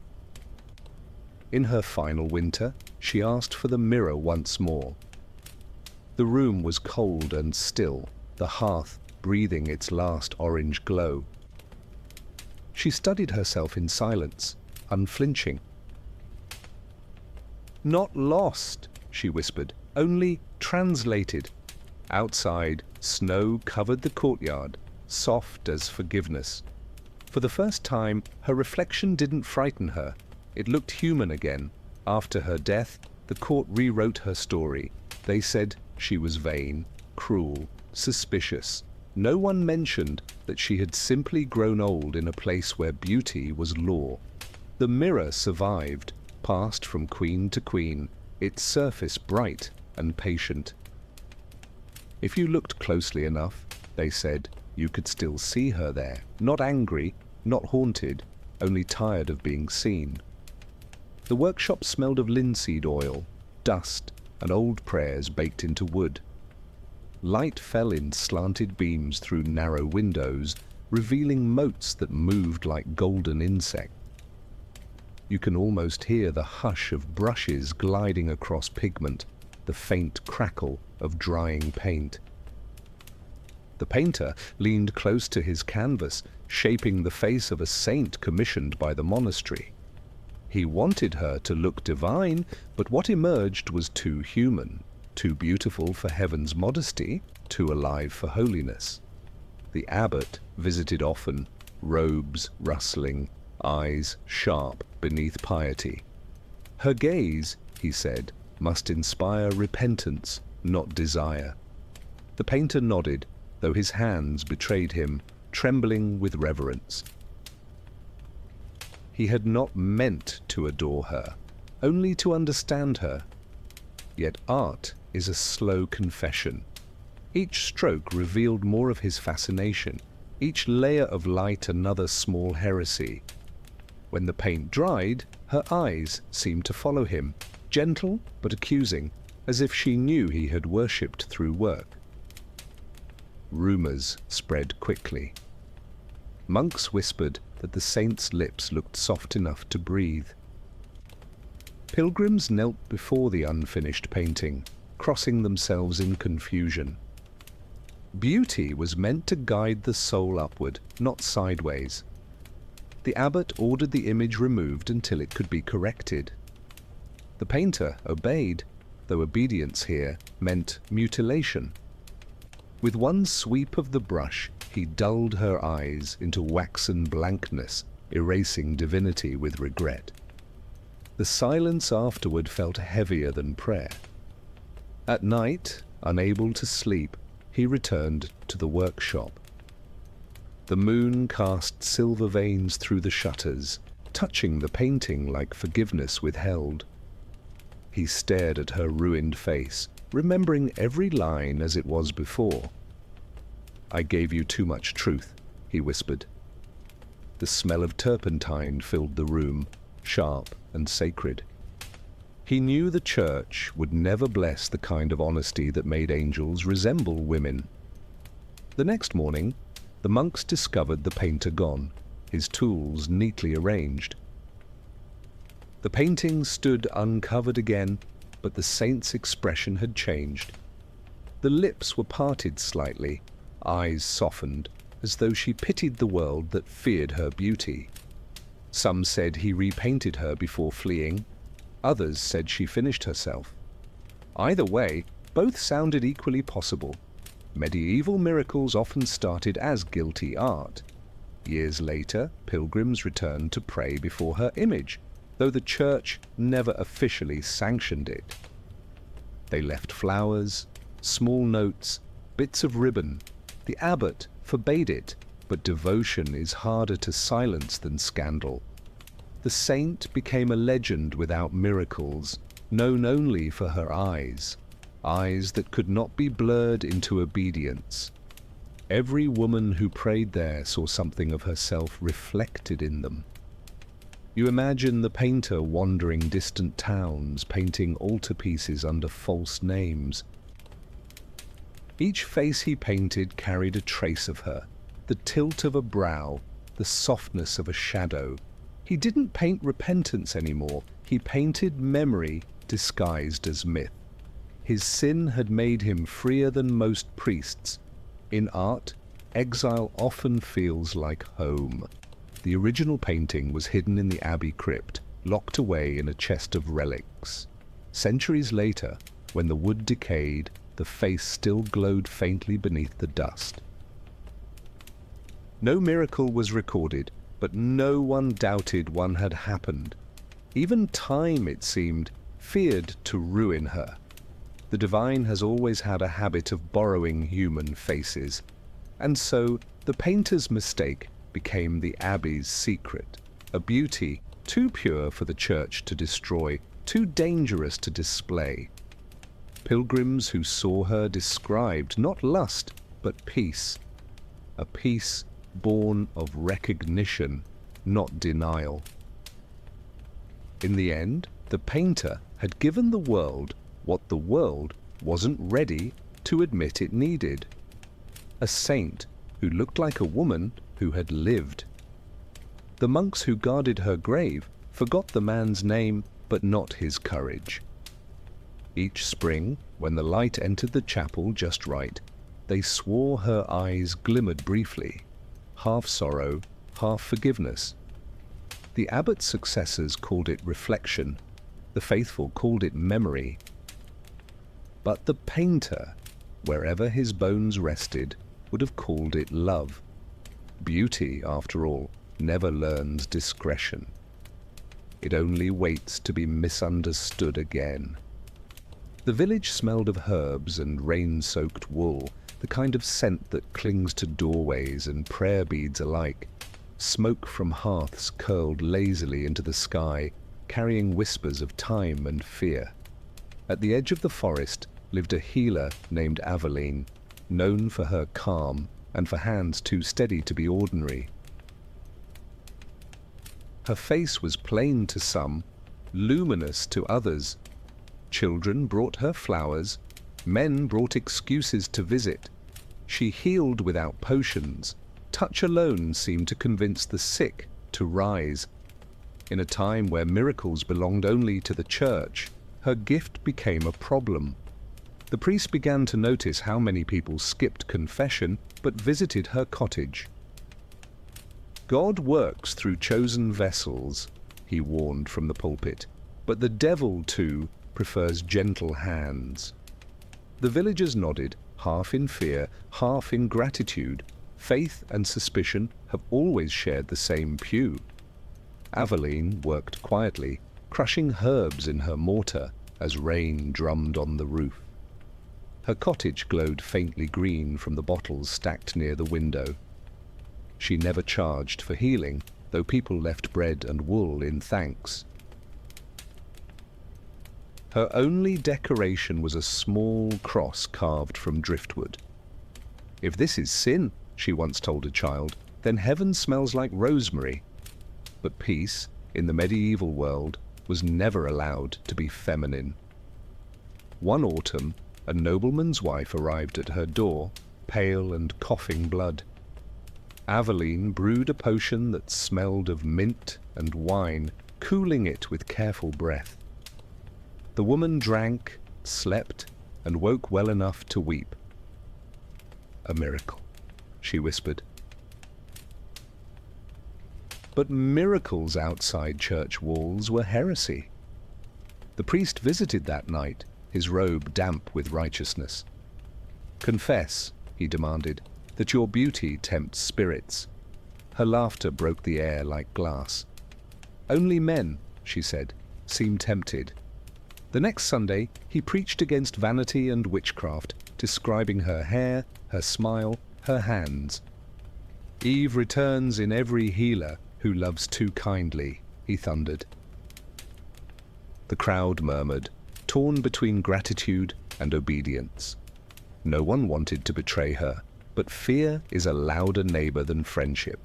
In her final winter, she asked for the mirror once more. The room was cold and still, the hearth breathing its last orange glow. She studied herself in silence, unflinching. "Not lost," she whispered, "only translated. Outside, snow covered the courtyard, soft as forgiveness. For the first time, her reflection didn't frighten her. It looked human again. After her death, the court rewrote her story. They said she was vain, cruel, suspicious. No one mentioned that she had simply grown old in a place where beauty was law. The mirror survived, passed from queen to queen, its surface bright and patient. If you looked closely enough, they said, you could still see her there, not angry, not haunted, only tired of being seen. The workshop smelled of linseed oil, dust, and old prayers baked into wood. Light fell in slanted beams through narrow windows, revealing motes that moved like golden insects. You can almost hear the hush of brushes gliding across pigment, the faint crackle of drying paint. The painter leaned close to his canvas, shaping the face of a saint commissioned by the monastery. He wanted her to look divine, but what emerged was too human, too beautiful for heaven's modesty, too alive for holiness. The abbot visited often, robes rustling, eyes sharp beneath piety. Her gaze, he said, must inspire repentance, not desire. The painter nodded, though his hands betrayed him, trembling with reverence. He had not meant to adore her, only to understand her. Yet art is a slow confession. Each stroke revealed more of his fascination, each layer of light another small heresy. When the paint dried, her eyes seemed to follow him, gentle but accusing, as if she knew he had worshipped through work. Rumors spread quickly. Monks whispered that the saint's lips looked soft enough to breathe. Pilgrims knelt before the unfinished painting, crossing themselves in confusion. Beauty was meant to guide the soul upward, not sideways. The abbot ordered the image removed until it could be corrected. The painter obeyed, though obedience here meant mutilation. With one sweep of the brush, he dulled her eyes into waxen blankness, erasing divinity with regret. The silence afterward felt heavier than prayer. At night, unable to sleep, he returned to the workshop. The moon cast silver veins through the shutters, touching the painting like forgiveness withheld. He stared at her ruined face, remembering every line as it was before. "I gave you too much truth," he whispered. The smell of turpentine filled the room, sharp and sacred. He knew the church would never bless the kind of honesty that made angels resemble women. The next morning, the monks discovered the painter gone, his tools neatly arranged. The painting stood uncovered again, but the saint's expression had changed. The lips were parted slightly, eyes softened, as though she pitied the world that feared her beauty. Some said he repainted her before fleeing. Others said she finished herself. Either way, both sounded equally possible. Medieval miracles often started as guilty art. Years later, pilgrims returned to pray before her image, though the church never officially sanctioned it. They left flowers, small notes, bits of ribbon. The abbot forbade it, but devotion is harder to silence than scandal. The saint became a legend without miracles, known only for her eyes, eyes that could not be blurred into obedience. Every woman who prayed there saw something of herself reflected in them. You imagine the painter wandering distant towns, painting altarpieces under false names. Each face he painted carried a trace of her, the tilt of a brow, the softness of a shadow. He didn't paint repentance anymore. He painted memory disguised as myth. His sin had made him freer than most priests. In art, exile often feels like home. The original painting was hidden in the abbey crypt, locked away in a chest of relics. Centuries later, when the wood decayed, the face still glowed faintly beneath the dust. No miracle was recorded, but no one doubted one had happened. Even time, it seemed, feared to ruin her. The divine has always had a habit of borrowing human faces, and so the painter's mistake became the abbey's secret, a beauty too pure for the church to destroy, too dangerous to display. Pilgrims who saw her described not lust, but peace, a peace born of recognition, not denial. In the end, the painter had given the world what the world wasn't ready to admit it needed. A saint who looked like a woman who had lived. The monks who guarded her grave forgot the man's name, but not his courage. Each spring, when the light entered the chapel just right, they swore her eyes glimmered briefly, half sorrow, half forgiveness. The abbot's successors called it reflection, the faithful called it memory. But the painter, wherever his bones rested, would have called it love. Beauty, after all, never learns discretion. It only waits to be misunderstood again. The village smelled of herbs and rain-soaked wool, the kind of scent that clings to doorways and prayer beads alike. Smoke from hearths curled lazily into the sky, carrying whispers of time and fear. At the edge of the forest lived a healer named Aveline, known for her calm and for hands too steady to be ordinary. Her face was plain to some, luminous to others. Children brought her flowers, men brought excuses to visit. She healed without potions. Touch alone seemed to convince the sick to rise. In a time where miracles belonged only to the church, her gift became a problem. The priest began to notice how many people skipped confession but visited her cottage. God works through chosen vessels, he warned from the pulpit, but the devil, too, prefers gentle hands. The villagers nodded, half in fear, half in gratitude. Faith and suspicion have always shared the same pew. Aveline worked quietly, crushing herbs in her mortar as rain drummed on the roof. Her cottage glowed faintly green from the bottles stacked near the window. She never charged for healing, though people left bread and wool in thanks. Her only decoration was a small cross carved from driftwood. "If this is sin," she once told a child, "then heaven smells like rosemary." But peace, in the medieval world, was never allowed to be feminine. One autumn, a nobleman's wife arrived at her door, pale and coughing blood. Aveline brewed a potion that smelled of mint and wine, cooling it with careful breath. The woman drank, slept, and woke well enough to weep. "A miracle," she whispered. But miracles outside church walls were heresy. The priest visited that night, his robe damp with righteousness. "Confess," he demanded, "that your beauty tempts spirits." Her laughter broke the air like glass. "Only men," she said, "seem tempted." The next Sunday, he preached against vanity and witchcraft, describing her hair, her smile, her hands. "Eve returns in every healer who loves too kindly," he thundered. The crowd murmured, torn between gratitude and obedience. No one wanted to betray her, but fear is a louder neighbor than friendship.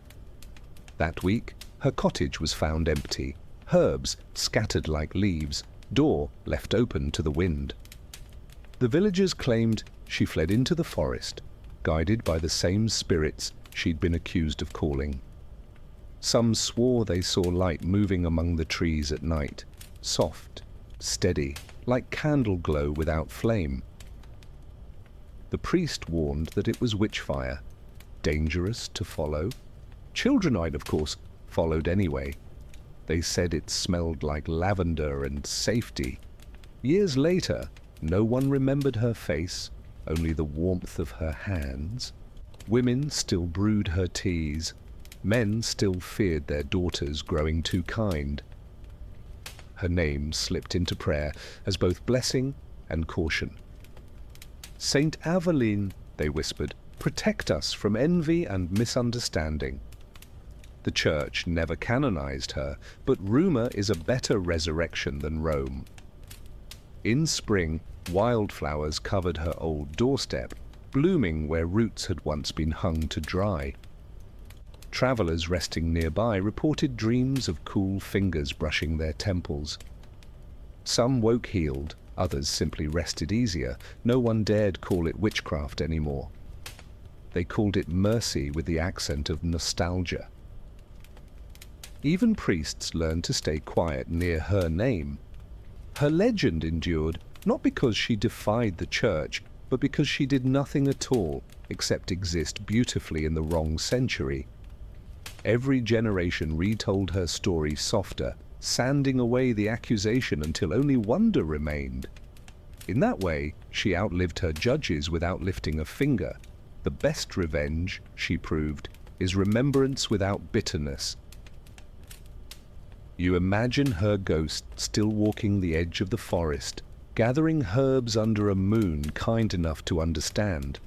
That week, her cottage was found empty, herbs scattered like leaves, door left open to the wind. The villagers claimed she fled into the forest, guided by the same spirits she'd been accused of calling. Some swore they saw light moving among the trees at night, soft, steady, like candle glow without flame. The priest warned that it was witchfire, dangerous to follow. Children, of course, followed anyway. They said it smelled like lavender and safety. Years later, no one remembered her face, only the warmth of her hands. Women still brewed her teas. Men still feared their daughters growing too kind. Her name slipped into prayer as both blessing and caution. "Saint Aveline," they whispered, "protect us from envy and misunderstanding." The Church never canonized her, but rumor is a better resurrection than Rome. In spring, wildflowers covered her old doorstep, blooming where roots had once been hung to dry. Travelers resting nearby reported dreams of cool fingers brushing their temples. Some woke healed, others simply rested easier. No one dared call it witchcraft anymore. They called it mercy with the accent of nostalgia. Even priests learned to stay quiet near her name. Her legend endured, not because she defied the Church, but because she did nothing at all except exist beautifully in the wrong century. Every generation retold her story softer, sanding away the accusation until only wonder remained. In that way, she outlived her judges without lifting a finger. The best revenge, she proved, is remembrance without bitterness. You imagine her ghost still walking the edge of the forest, gathering herbs under a moon kind enough to understand.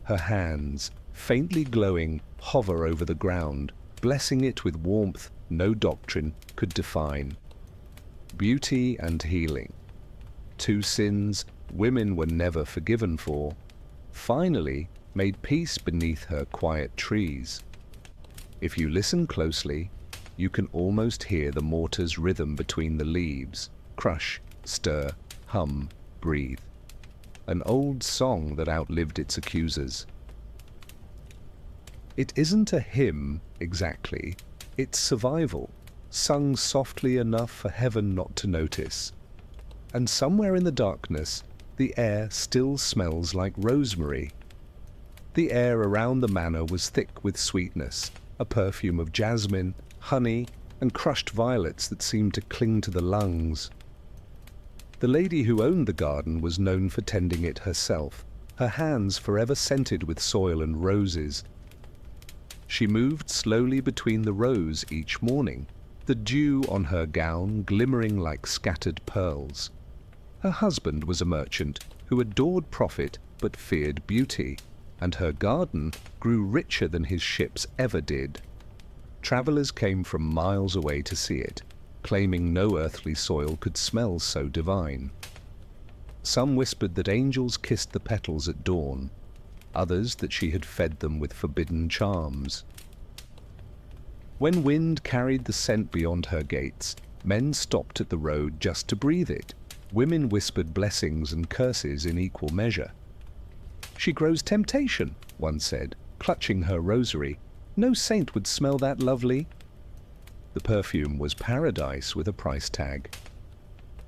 Her hands, faintly glowing, hover over the ground, blessing it with warmth no doctrine could define. Beauty and healing. Two sins women were never forgiven for, finally made peace beneath her quiet trees. If you listen closely, you can almost hear the mortar's rhythm between the leaves. Crush, stir, hum, breathe. An old song that outlived its accusers. It isn't a hymn, exactly. It's survival, sung softly enough for heaven not to notice. And somewhere in the darkness, the air still smells like rosemary. The air around the manor was thick with sweetness, a perfume of jasmine, honey, and crushed violets that seemed to cling to the lungs. The lady who owned the garden was known for tending it herself, her hands forever scented with soil and roses. She moved slowly between the rows each morning, the dew on her gown glimmering like scattered pearls. Her husband was a merchant who adored profit but feared beauty, and her garden grew richer than his ships ever did. Travelers came from miles away to see it, claiming no earthly soil could smell so divine. Some whispered that angels kissed the petals at dawn, others that she had fed them with forbidden charms. When wind carried the scent beyond her gates, men stopped at the road just to breathe it. Women whispered blessings and curses in equal measure. "She grows temptation," one said, clutching her rosary. "No saint would smell that lovely." The perfume was paradise with a price tag.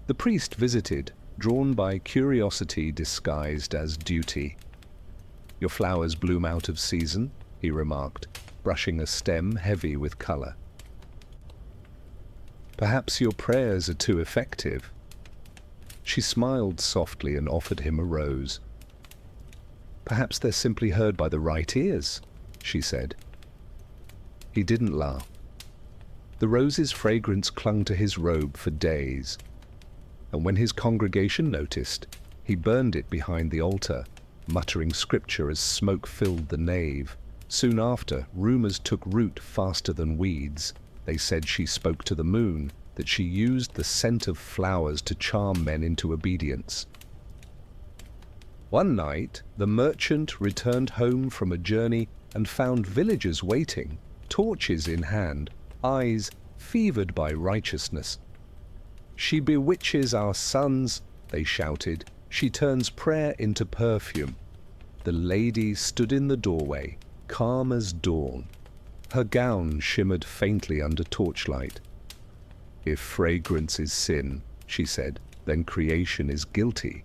The priest visited, drawn by curiosity disguised as duty. "Your flowers bloom out of season," he remarked, brushing a stem heavy with color. "Perhaps your prayers are too effective." She smiled softly and offered him a rose. "Perhaps they're simply heard by the right ears," she said. He didn't laugh. The rose's fragrance clung to his robe for days, and when his congregation noticed, he burned it behind the altar, muttering scripture as smoke filled the nave. Soon after, rumors took root faster than weeds. They said she spoke to the moon, that she used the scent of flowers to charm men into obedience. One night, the merchant returned home from a journey and found villagers waiting, torches in hand, eyes fevered by righteousness. "She bewitches our sons," they shouted. "She turns prayer into perfume." The lady stood in the doorway, calm as dawn. Her gown shimmered faintly under torchlight. "If fragrance is sin," she said, "then creation is guilty."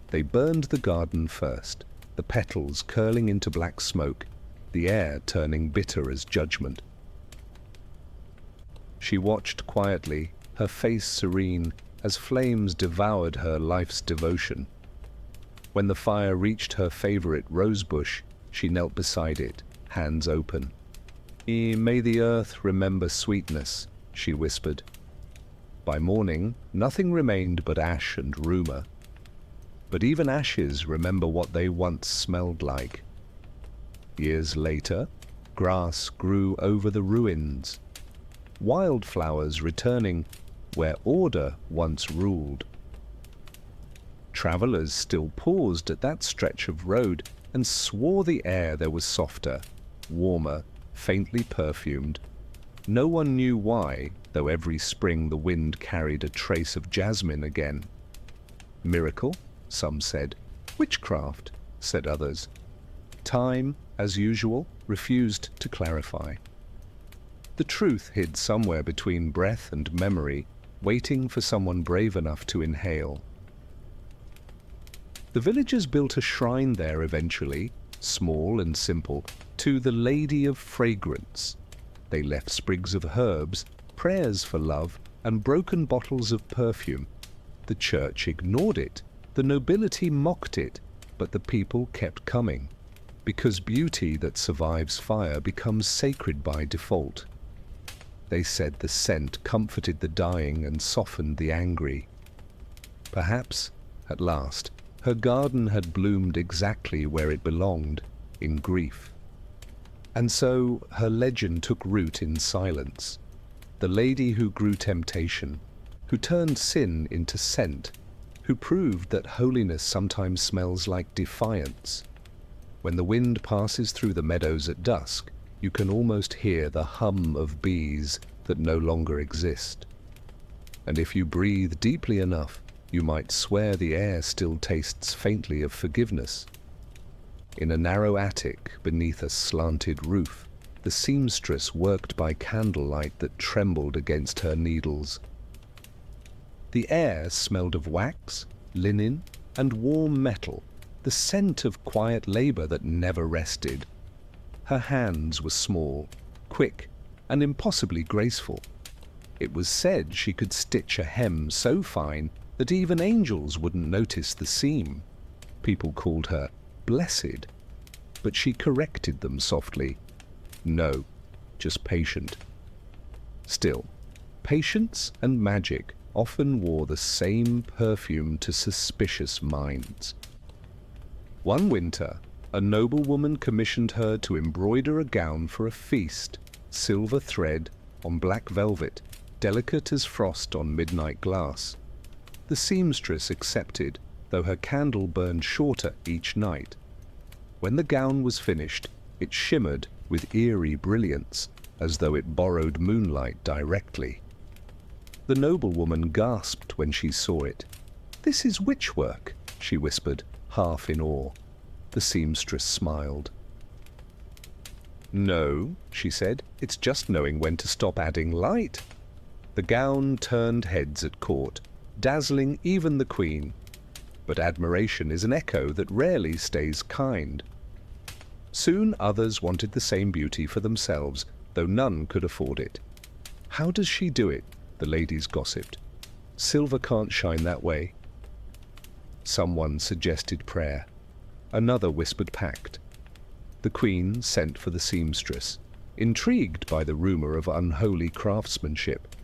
They burned the garden first, the petals curling into black smoke, the air turning bitter as judgment. She watched quietly, her face serene, as flames devoured her life's devotion. When the fire reached her favorite rosebush, she knelt beside it, hands open. "May the earth remember sweetness," she whispered. By morning, nothing remained but ash and rumor. But even ashes remember what they once smelled like. Years later, grass grew over the ruins, wildflowers returning where order once ruled. Travelers still paused at that stretch of road and swore the air there was softer, warmer, faintly perfumed. No one knew why, though every spring the wind carried a trace of jasmine again. Miracle, some said. Witchcraft, said others. Time, as usual, refused to clarify. The truth hid somewhere between breath and memory, waiting for someone brave enough to inhale. The villagers built a shrine there eventually, small and simple, to the Lady of Fragrance. They left sprigs of herbs, prayers for love, and broken bottles of perfume. The church ignored it, the nobility mocked it, but the people kept coming, because beauty that survives fire becomes sacred by default. They said the scent comforted the dying and softened the angry. Perhaps, at last, her garden had bloomed exactly where it belonged, in grief. And so her legend took root in silence. The lady who grew temptation, who turned sin into scent, who proved that holiness sometimes smells like defiance. When the wind passes through the meadows at dusk, you can almost hear the hum of bees that no longer exist. And if you breathe deeply enough, you might swear the air still tastes faintly of forgiveness. In a narrow attic beneath a slanted roof, the seamstress worked by candlelight that trembled against her needles. The air smelled of wax, linen, and warm metal, the scent of quiet labor that never rested. Her hands were small, quick, and impossibly graceful. It was said she could stitch a hem so fine that even angels wouldn't notice the seam. People called her blessed, but she corrected them softly. No, just patient. Still, patience and magic often wore the same perfume to suspicious minds. One winter, a noblewoman commissioned her to embroider a gown for a feast, silver thread on black velvet, delicate as frost on midnight glass. The seamstress accepted, though her candle burned shorter each night. When the gown was finished, it shimmered with eerie brilliance, as though it borrowed moonlight directly. The noblewoman gasped when she saw it. "This is witchwork," she whispered, half in awe. The seamstress smiled. "No," she said, "it's just knowing when to stop adding light." The gown turned heads at court, dazzling even the queen. But admiration is an echo that rarely stays kind. Soon others wanted the same beauty for themselves, though none could afford it. "How does she do it?" the ladies gossiped. "Silver can't shine that way." Someone suggested prayer. Another whispered pact. The queen sent for the seamstress, intrigued by the rumor of unholy craftsmanship.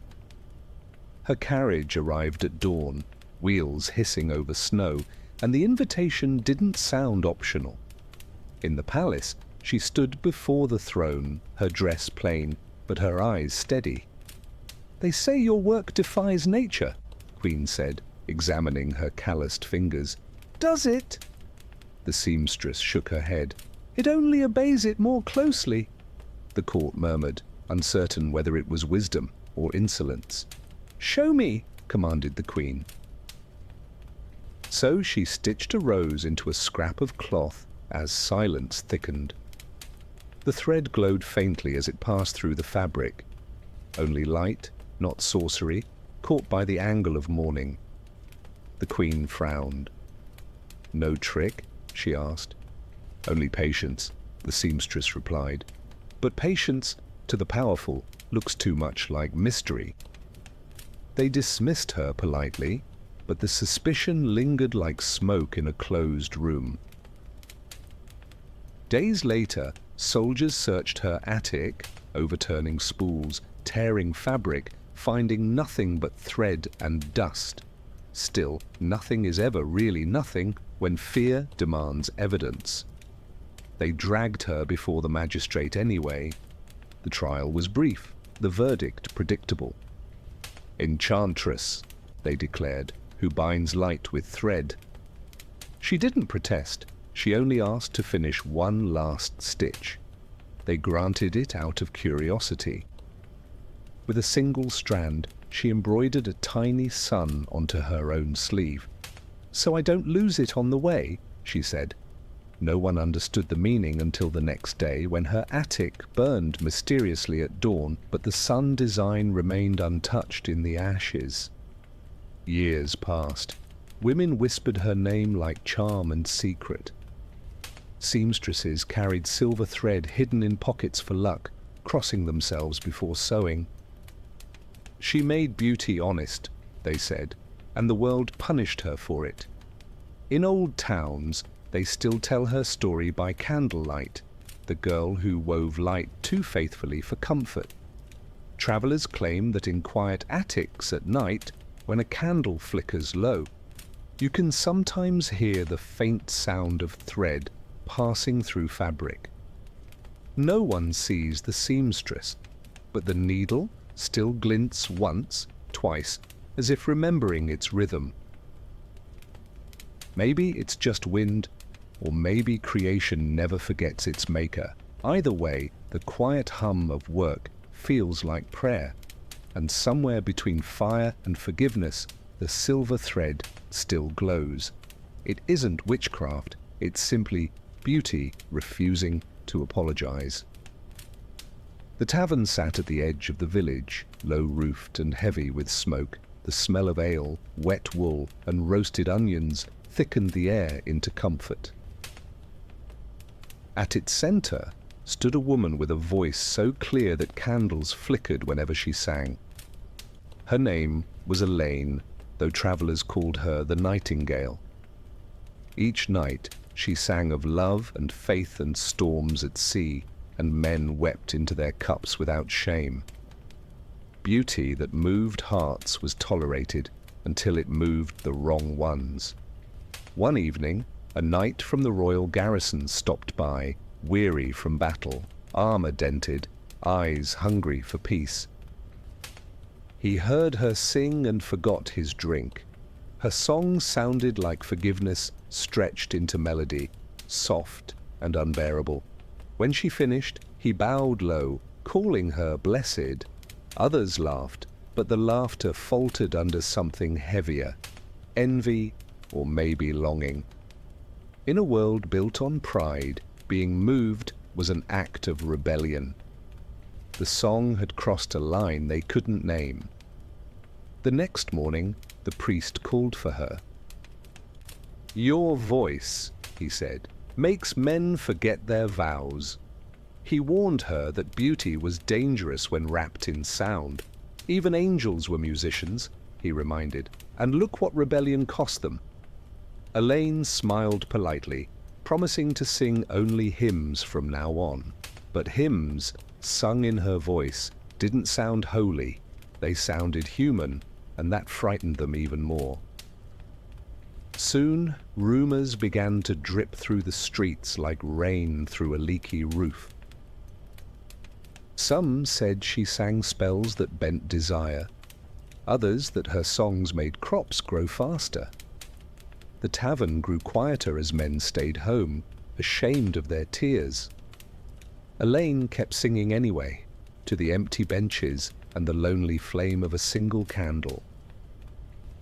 Her carriage arrived at dawn, wheels hissing over snow, and the invitation didn't sound optional. In the palace, she stood before the throne, her dress plain, but her eyes steady. "They say your work defies nature," Queen said, examining her calloused fingers. "Does it?" The seamstress shook her head. "It only obeys it more closely," the court murmured, uncertain whether it was wisdom or insolence. "Show me," commanded the queen. So she stitched a rose into a scrap of cloth as silence thickened. The thread glowed faintly as it passed through the fabric. Only light, not sorcery, caught by the angle of morning. The queen frowned. "No trick?" she asked. "Only patience," the seamstress replied. "But patience, to the powerful, looks too much like mystery." They dismissed her politely. but the suspicion lingered like smoke in a closed room. Days later, soldiers searched her attic, overturning spools, tearing fabric, finding nothing but thread and dust. Still, nothing is ever really nothing when fear demands evidence. They dragged her before the magistrate anyway. The trial was brief, the verdict predictable. "Enchantress," they declared, "who binds light with thread." She didn't protest. She only asked to finish one last stitch. They granted it out of curiosity. With a single strand, she embroidered a tiny sun onto her own sleeve. "So I don't lose it on the way," she said. No one understood the meaning until the next day, when her attic burned mysteriously at dawn, but the sun design remained untouched in the ashes. Years passed. Women whispered her name like charm and secret. Seamstresses carried silver thread hidden in pockets for luck, crossing themselves before sewing. She made beauty honest, they said, and the world punished her for it. In old towns, they still tell her story by candlelight, the girl who wove light too faithfully for comfort. Travelers claim that in quiet attics at night, when a candle flickers low, you can sometimes hear the faint sound of thread passing through fabric. No one sees the seamstress, but the needle still glints once, twice, as if remembering its rhythm. Maybe it's just wind, or maybe creation never forgets its maker. Either way, the quiet hum of work feels like prayer, and somewhere between fire and forgiveness, the silver thread still glows. It isn't witchcraft, it's simply beauty refusing to apologize. The tavern sat at the edge of the village, low-roofed and heavy with smoke. The smell of ale, wet wool, and roasted onions thickened the air into comfort. At its center stood a woman with a voice so clear that candles flickered whenever she sang. Her name was Elaine, though travelers called her the Nightingale. Each night she sang of love and faith and storms at sea, and men wept into their cups without shame. Beauty that moved hearts was tolerated until it moved the wrong ones. One evening, a knight from the royal garrison stopped by, weary from battle, armor dented, eyes hungry for peace. He heard her sing and forgot his drink. Her song sounded like forgiveness stretched into melody, soft and unbearable. When she finished, he bowed low, calling her blessed. Others laughed, but the laughter faltered under something heavier, envy or maybe longing. In a world built on pride, being moved was an act of rebellion. The song had crossed a line they couldn't name. The next morning, the priest called for her. "Your voice," he said, "makes men forget their vows." He warned her that beauty was dangerous when wrapped in sound. Even angels were musicians, he reminded, and look what rebellion cost them. Elaine smiled politely, promising to sing only hymns from now on. But hymns, sung in her voice, didn't sound holy. They sounded human, and that frightened them even more. Soon, rumors began to drip through the streets like rain through a leaky roof. Some said she sang spells that bent desire, others that her songs made crops grow faster. The tavern grew quieter as men stayed home, ashamed of their tears. Elaine kept singing anyway, to the empty benches and the lonely flame of a single candle.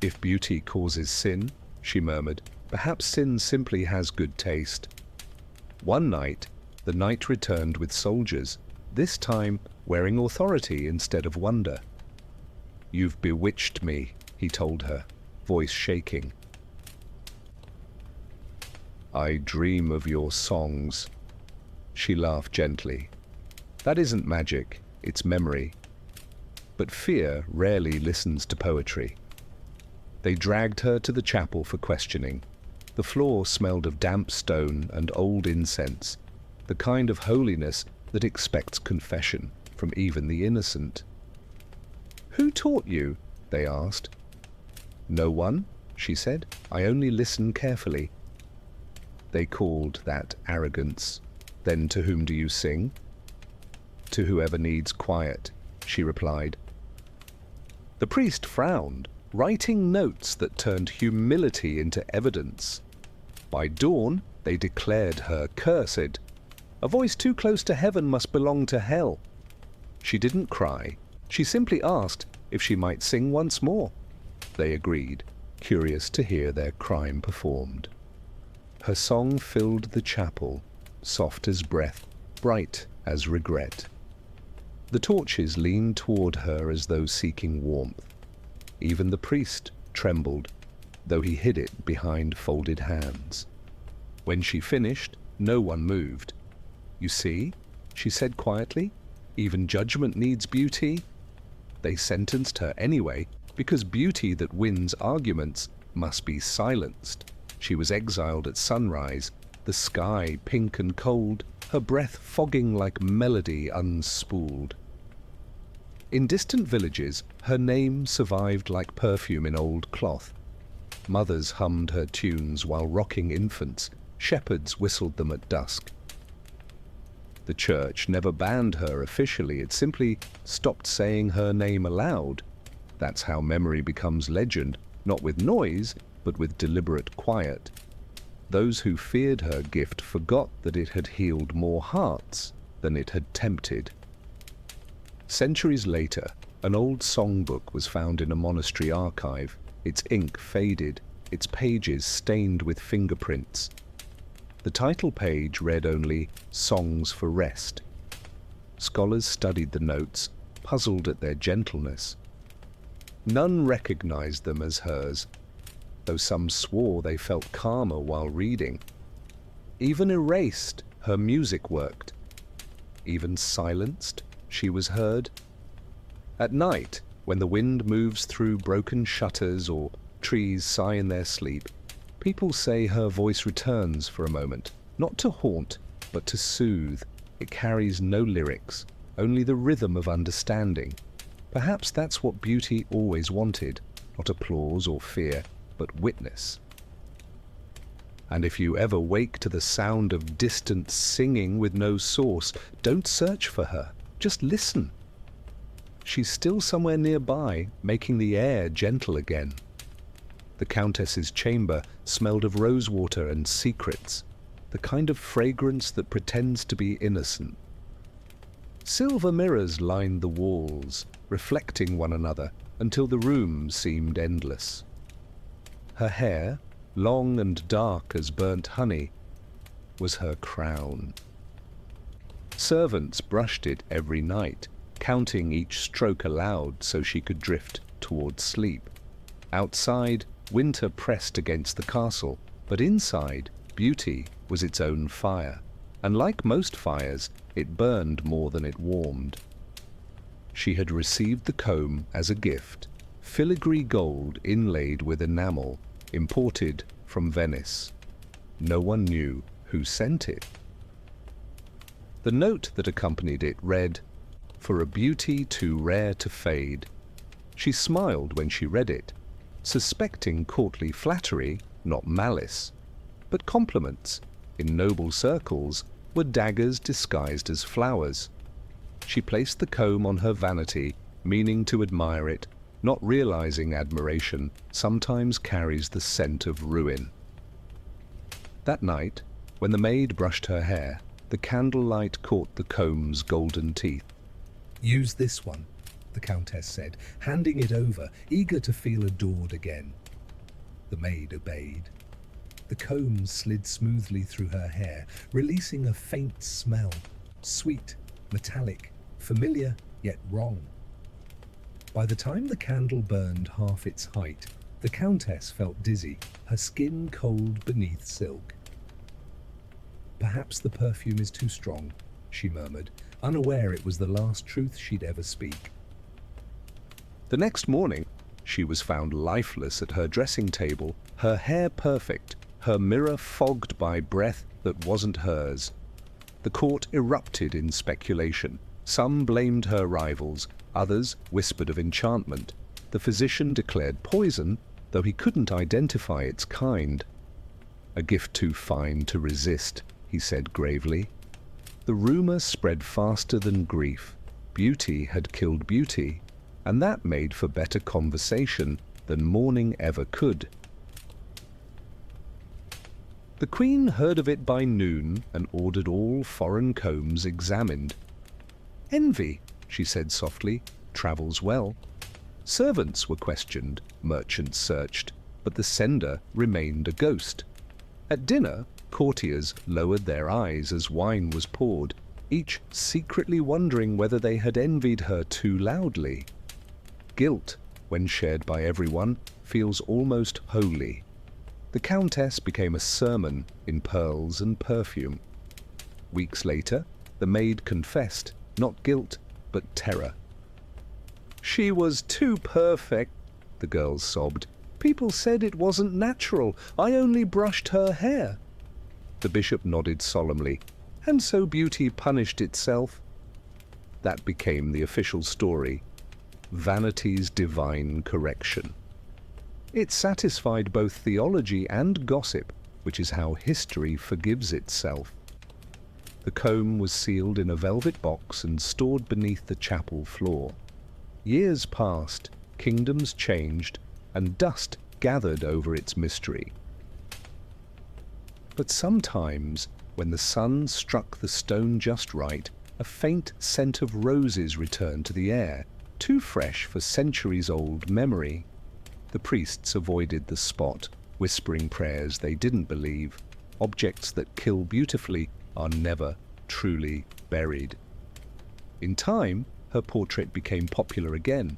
"If beauty causes sin," she murmured, "perhaps sin simply has good taste." One night, the knight returned with soldiers, this time wearing authority instead of wonder. "You've bewitched me," he told her, voice shaking. "I dream of your songs." She laughed gently. "That isn't magic, it's memory." But fear rarely listens to poetry. They dragged her to the chapel for questioning. The floor smelled of damp stone and old incense, the kind of holiness that expects confession from even the innocent. "Who taught you?" they asked. "No one," she said. "I only listen carefully." They called that arrogance. "Then to whom do you sing?" "To whoever needs quiet," she replied. The priest frowned, writing notes that turned humility into evidence. By dawn, they declared her cursed. A voice too close to heaven must belong to hell. She didn't cry. She simply asked if she might sing once more. They agreed, curious to hear their crime performed. Her song filled the chapel, soft as breath, bright as regret. The torches leaned toward her as though seeking warmth. Even the priest trembled, though he hid it behind folded hands. When she finished, no one moved. "You see," she said quietly, "even judgment needs beauty." They sentenced her anyway, because beauty that wins arguments must be silenced. She was exiled at sunrise, the sky pink and cold, her breath fogging like melody unspooled. In distant villages, her name survived like perfume in old cloth. Mothers hummed her tunes while rocking infants, shepherds whistled them at dusk. The church never banned her officially, it simply stopped saying her name aloud. That's how memory becomes legend, not with noise, but with deliberate quiet. Those who feared her gift forgot that it had healed more hearts than it had tempted. Centuries later, an old songbook was found in a monastery archive, its ink faded, its pages stained with fingerprints. The title page read only "Songs for Rest." Scholars studied the notes, puzzled at their gentleness. None recognized them as hers, though some swore they felt calmer while reading. Even erased, her music worked. Even silenced, she was heard. At night, when the wind moves through broken shutters or trees sigh in their sleep, people say her voice returns for a moment, not to haunt, but to soothe. It carries no lyrics, only the rhythm of understanding. Perhaps that's what beauty always wanted, not applause or fear, but witness. And if you ever wake to the sound of distant singing with no source, don't search for her, just listen. She's still somewhere nearby, making the air gentle again. The Countess's chamber smelled of rosewater and secrets, the kind of fragrance that pretends to be innocent. Silver mirrors lined the walls, reflecting one another until the room seemed endless. Her hair, long and dark as burnt honey, was her crown. Servants brushed it every night, counting each stroke aloud so she could drift toward sleep. Outside, winter pressed against the castle, but inside, beauty was its own fire, and like most fires, it burned more than it warmed. She had received the comb as a gift, filigree gold inlaid with enamel, imported from Venice. No one knew who sent it. The note that accompanied it read, "For a beauty too rare to fade." She smiled when she read it, suspecting courtly flattery, not malice. But compliments, in noble circles, were daggers disguised as flowers. She placed the comb on her vanity, meaning to admire it, not realizing admiration sometimes carries the scent of ruin. That night, when the maid brushed her hair, the candlelight caught the comb's golden teeth. "Use this one," the Countess said, handing it over, eager to feel adored again. The maid obeyed. The comb slid smoothly through her hair, releasing a faint smell, sweet, metallic, familiar yet wrong. By the time the candle burned half its height, the Countess felt dizzy, her skin cold beneath silk. "Perhaps the perfume is too strong," she murmured, unaware it was the last truth she'd ever speak. The next morning, She was found lifeless at her dressing table, her hair perfect, her mirror fogged by breath that wasn't hers. The court erupted in speculation. Some blamed her rivals, others whispered of enchantment. The physician declared poison, though he couldn't identify its kind. "A gift too fine to resist," he said gravely. The rumor spread faster than grief. Beauty had killed beauty, and that made for better conversation than mourning ever could. The Queen heard of it by noon and ordered all foreign combs examined. "Envy," she said softly, "travels well." Servants were questioned, merchants searched, but the sender remained a ghost. At dinner, courtiers lowered their eyes as wine was poured, each secretly wondering whether they had envied her too loudly. Guilt, when shared by everyone, feels almost holy. The Countess became a sermon in pearls and perfume. Weeks later, the maid confessed, not guilt, but terror. "She was too perfect," the girls sobbed. "People said it wasn't natural. I only brushed her hair." The bishop nodded solemnly. "And so beauty punished itself." That became the official story. Vanity's divine correction. It satisfied both theology and gossip, which is how history forgives itself. The comb was sealed in a velvet box and stored beneath the chapel floor. Years passed, kingdoms changed, and dust gathered over its mystery. But sometimes, when the sun struck the stone just right, a faint scent of roses returned to the air, too fresh for centuries-old memory. The priests avoided the spot, whispering prayers they didn't believe. Objects that kill beautifully are never truly buried. In time, her portrait became popular again.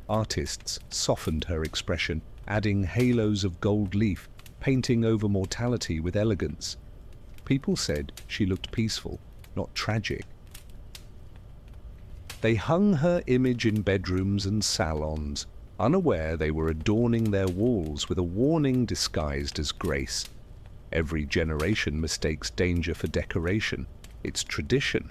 Artists softened her expression, adding halos of gold leaf, painting over mortality with elegance. People said she looked peaceful, not tragic. They hung her image in bedrooms and salons, unaware they were adorning their walls with a warning disguised as grace. Every generation mistakes danger for decoration. It's tradition.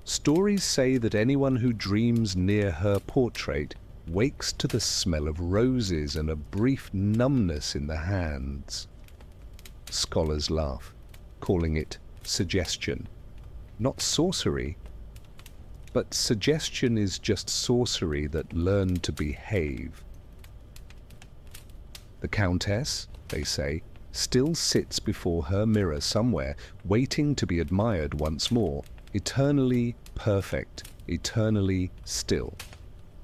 Stories say that anyone who dreams near her portrait wakes to the smell of roses and a brief numbness in the hands. Scholars laugh, calling it suggestion. Not sorcery, but suggestion is just sorcery that learned to behave. The Countess, they say, still sits before her mirror somewhere, waiting to be admired once more, eternally perfect, eternally still.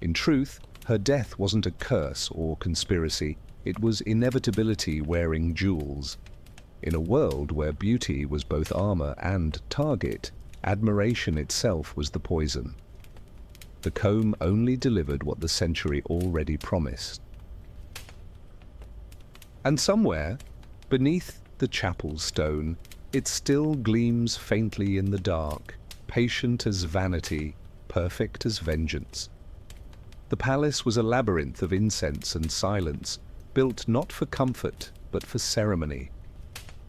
In truth, her death wasn't a curse or conspiracy, it was inevitability wearing jewels. In a world where beauty was both armor and target, admiration itself was the poison. The comb only delivered what the century already promised. And somewhere, beneath the chapel stone, it still gleams faintly in the dark, patient as vanity, perfect as vengeance. The palace was a labyrinth of incense and silence, built not for comfort, but for ceremony.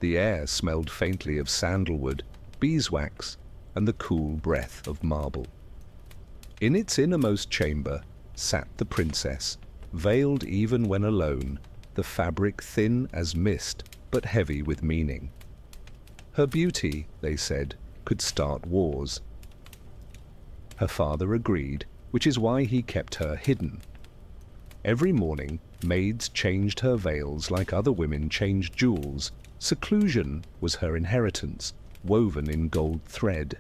The air smelled faintly of sandalwood, beeswax, and the cool breath of marble. In its innermost chamber sat the princess, veiled even when alone, the fabric thin as mist, but heavy with meaning. Her beauty, they said, could start wars. Her father agreed, which is why he kept her hidden. Every morning, maids changed her veils like other women changed jewels. Seclusion was her inheritance, woven in gold thread.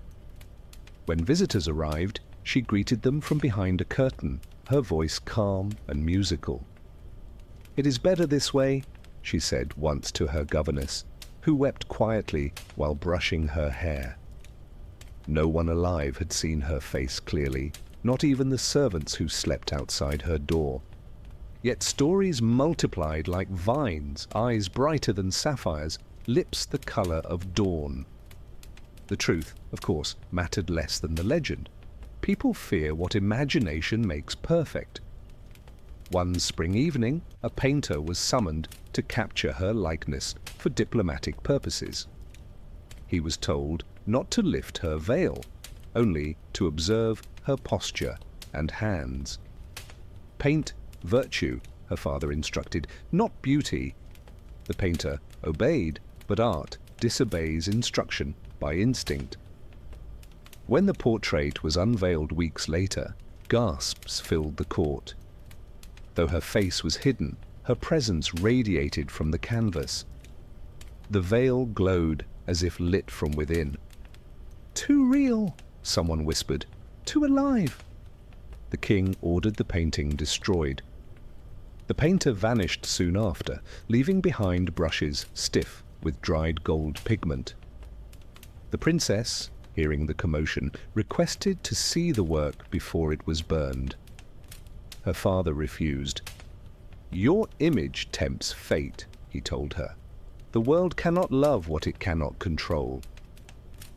When visitors arrived, she greeted them from behind a curtain, her voice calm and musical. "It is better this way," she said once to her governess, who wept quietly while brushing her hair. No one alive had seen her face clearly, not even the servants who slept outside her door. Yet stories multiplied like vines, eyes brighter than sapphires, lips the color of dawn. The truth, of course, mattered less than the legend. People fear what imagination makes perfect. One spring evening, a painter was summoned to capture her likeness for diplomatic purposes. He was told not to lift her veil, only to observe her posture and hands. Paint virtue, her father instructed, not beauty. The painter obeyed, but art disobeys instruction by instinct. When the portrait was unveiled weeks later, gasps filled the court. Though her face was hidden, her presence radiated from the canvas. The veil glowed as if lit from within. "Too real," someone whispered. "Too alive." The king ordered the painting destroyed. The painter vanished soon after, leaving behind brushes stiff with dried gold pigment. The princess, hearing the commotion, requested to see the work before it was burned. Her father refused. "Your image tempts fate," he told her. "The world cannot love what it cannot control."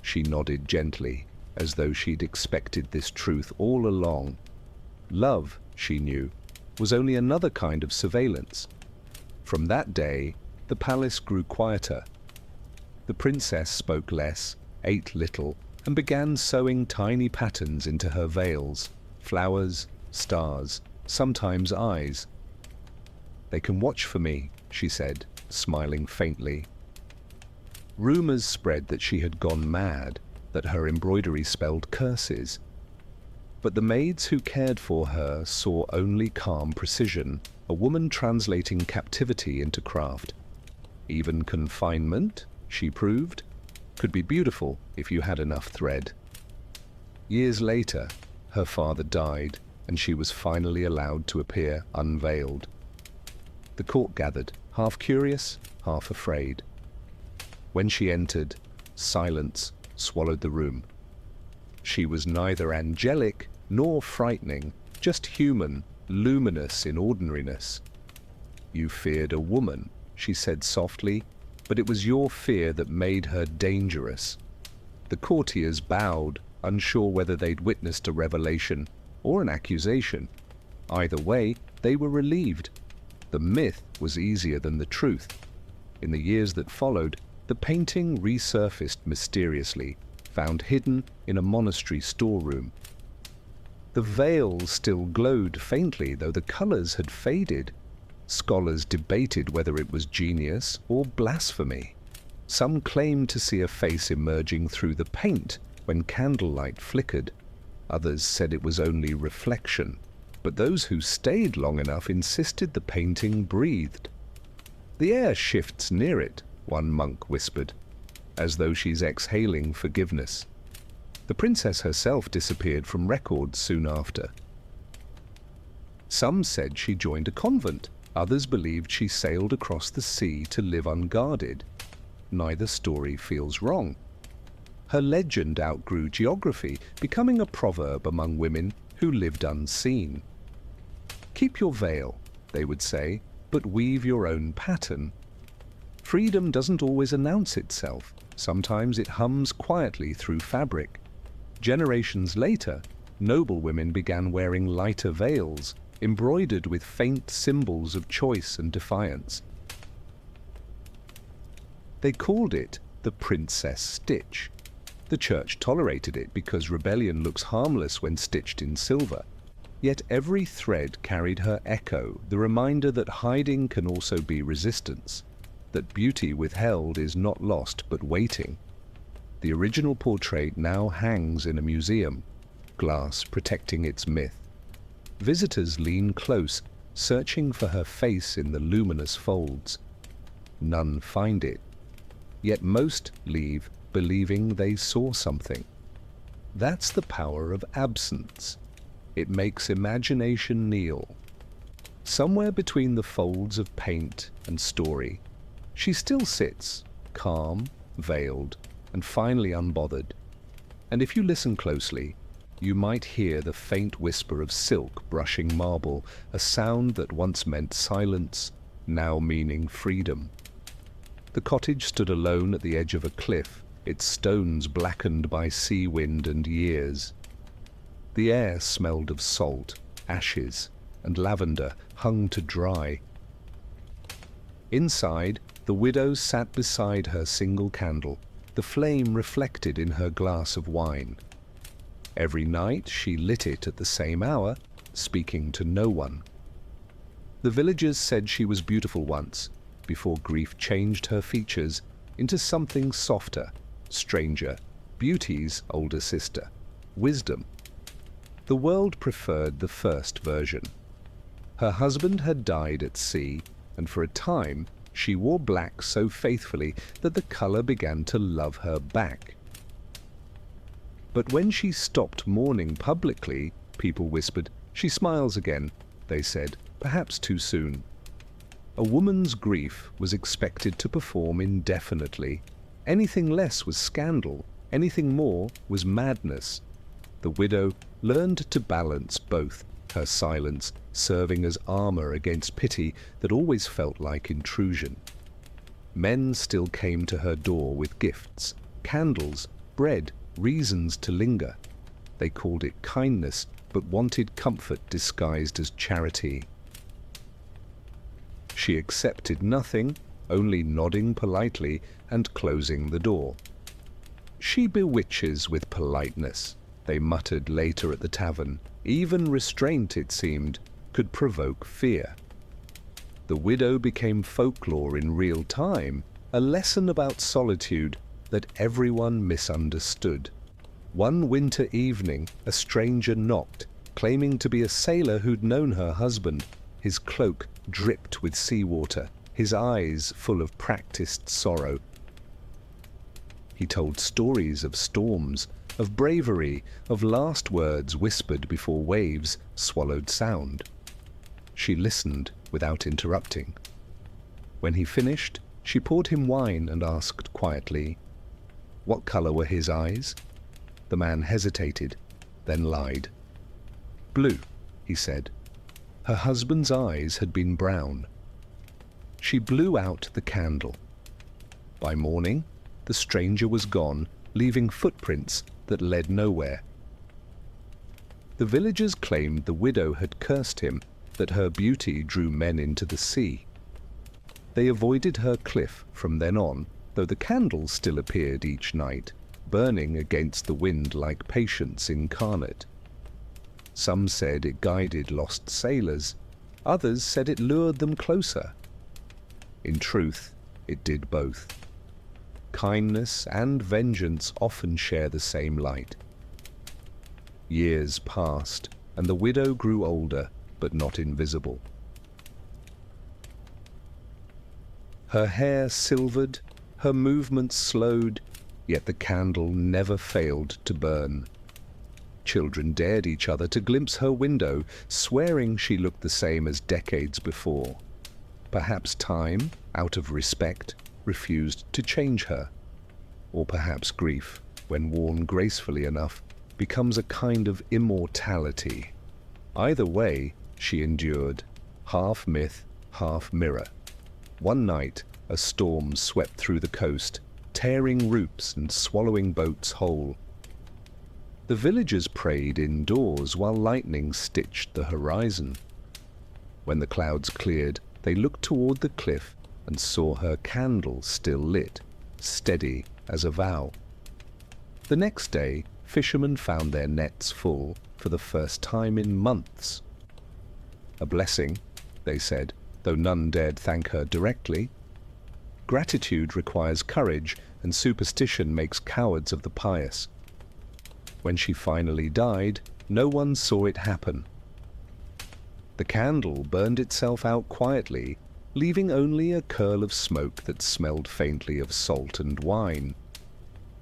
She nodded gently, as though she'd expected this truth all along. Love, she knew, was only another kind of surveillance. From that day, the palace grew quieter. The princess spoke less, ate little, and began sewing tiny patterns into her veils, flowers, stars, sometimes eyes. "They can watch for me," she said, smiling faintly. Rumors spread that she had gone mad, that her embroidery spelled curses. But the maids who cared for her saw only calm precision, a woman translating captivity into craft. Even confinement, she proved, could be beautiful if you had enough thread. Years later, her father died, and she was finally allowed to appear unveiled. The court gathered, half curious, half afraid. When she entered, silence swallowed the room. She was neither angelic nor frightening, just human, luminous in ordinariness. "You feared a woman," she said softly, "but it was your fear that made her dangerous." The courtiers bowed, unsure whether they'd witnessed a revelation or an accusation. Either way, they were relieved. The myth was easier than the truth. In the years that followed, the painting resurfaced mysteriously, found hidden in a monastery storeroom. The veil still glowed faintly, though the colors had faded. Scholars debated whether it was genius or blasphemy. Some claimed to see a face emerging through the paint when candlelight flickered. Others said it was only reflection. But those who stayed long enough insisted the painting breathed. "The air shifts near it," one monk whispered, as though she's exhaling forgiveness. The princess herself disappeared from records soon after. Some said she joined a convent. Others believed she sailed across the sea to live unguarded. Neither story feels wrong. Her legend outgrew geography, becoming a proverb among women who lived unseen. "Keep your veil," they would say, "but weave your own pattern." Freedom doesn't always announce itself. Sometimes it hums quietly through fabric. Generations later, noble women began wearing lighter veils, embroidered with faint symbols of choice and defiance. They called it the princess stitch. The church tolerated it because rebellion looks harmless when stitched in silver. Yet every thread carried her echo, the reminder that hiding can also be resistance, that beauty withheld is not lost but waiting. The original portrait now hangs in a museum, glass protecting its myth. Visitors lean close, searching for her face in the luminous folds. None find it, yet most leave believing they saw something. That's the power of absence. It makes imagination kneel. Somewhere between the folds of paint and story, she still sits, calm, veiled, and finally unbothered. And if you listen closely, you might hear the faint whisper of silk brushing marble, a sound that once meant silence, now meaning freedom. The cottage stood alone at the edge of a cliff, its stones blackened by sea wind and years. The air smelled of salt, ashes, and lavender hung to dry. Inside, the widow sat beside her single candle, the flame reflected in her glass of wine. Every night she lit it at the same hour, speaking to no one. The villagers said she was beautiful once, before grief changed her features into something softer, stranger, beauty's older sister, wisdom. The world preferred the first version. Her husband had died at sea, and for a time she wore black so faithfully that the color began to love her back. But when she stopped mourning publicly, people whispered, "She smiles again," they said, perhaps too soon. A woman's grief was expected to perform indefinitely. Anything less was scandal, anything more was madness. The widow learned to balance both, her silence serving as armor against pity that always felt like intrusion. Men still came to her door with gifts, candles, bread, reasons to linger. They called it kindness, but wanted comfort disguised as charity. She accepted nothing, only nodding politely and closing the door. "She bewitches with politeness," they muttered later at the tavern. Even restraint, it seemed, could provoke fear. The widow became folklore in real time, a lesson about solitude that everyone misunderstood. One winter evening, a stranger knocked, claiming to be a sailor who'd known her husband. His cloak dripped with seawater, his eyes full of practiced sorrow. He told stories of storms, of bravery, of last words whispered before waves swallowed sound. She listened without interrupting. When he finished, she poured him wine and asked quietly, "What color were his eyes?" The man hesitated, then lied. "Blue," he said. Her husband's eyes had been brown. She blew out the candle. By morning, the stranger was gone, leaving footprints that led nowhere. The villagers claimed the widow had cursed him, that her beauty drew men into the sea. They avoided her cliff from then on, though the candle still appeared each night, burning against the wind like patience incarnate. Some said it guided lost sailors, others said it lured them closer. In truth, it did both. Kindness and vengeance often share the same light. Years passed, and the widow grew older, but not invisible. Her hair silvered, her movements slowed, yet the candle never failed to burn. Children dared each other to glimpse her window, swearing she looked the same as decades before. Perhaps time, out of respect, refused to change her. Or perhaps grief, when worn gracefully enough, becomes a kind of immortality. Either way, she endured, half myth, half mirror. One night, a storm swept through the coast, tearing roofs and swallowing boats whole. The villagers prayed indoors while lightning stitched the horizon. When the clouds cleared, they looked toward the cliff and saw her candle still lit, steady as a vow. The next day, fishermen found their nets full for the first time in months. A blessing, they said, though none dared thank her directly. Gratitude requires courage, and superstition makes cowards of the pious. When she finally died, no one saw it happen. The candle burned itself out quietly, leaving only a curl of smoke that smelled faintly of salt and wine.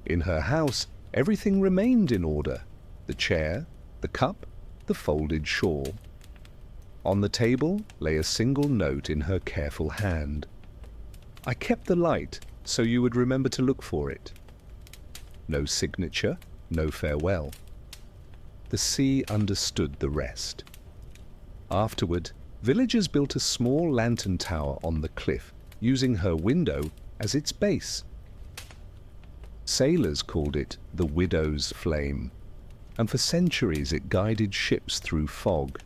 In her house, everything remained in order: the chair, the cup, the folded shawl. On the table lay a single note in her careful hand. "I kept the light so you would remember to look for it." No signature, no farewell. The sea understood the rest. Afterward, villagers built a small lantern tower on the cliff, using her window as its base. Sailors called it the widow's flame, and for centuries it guided ships through fog.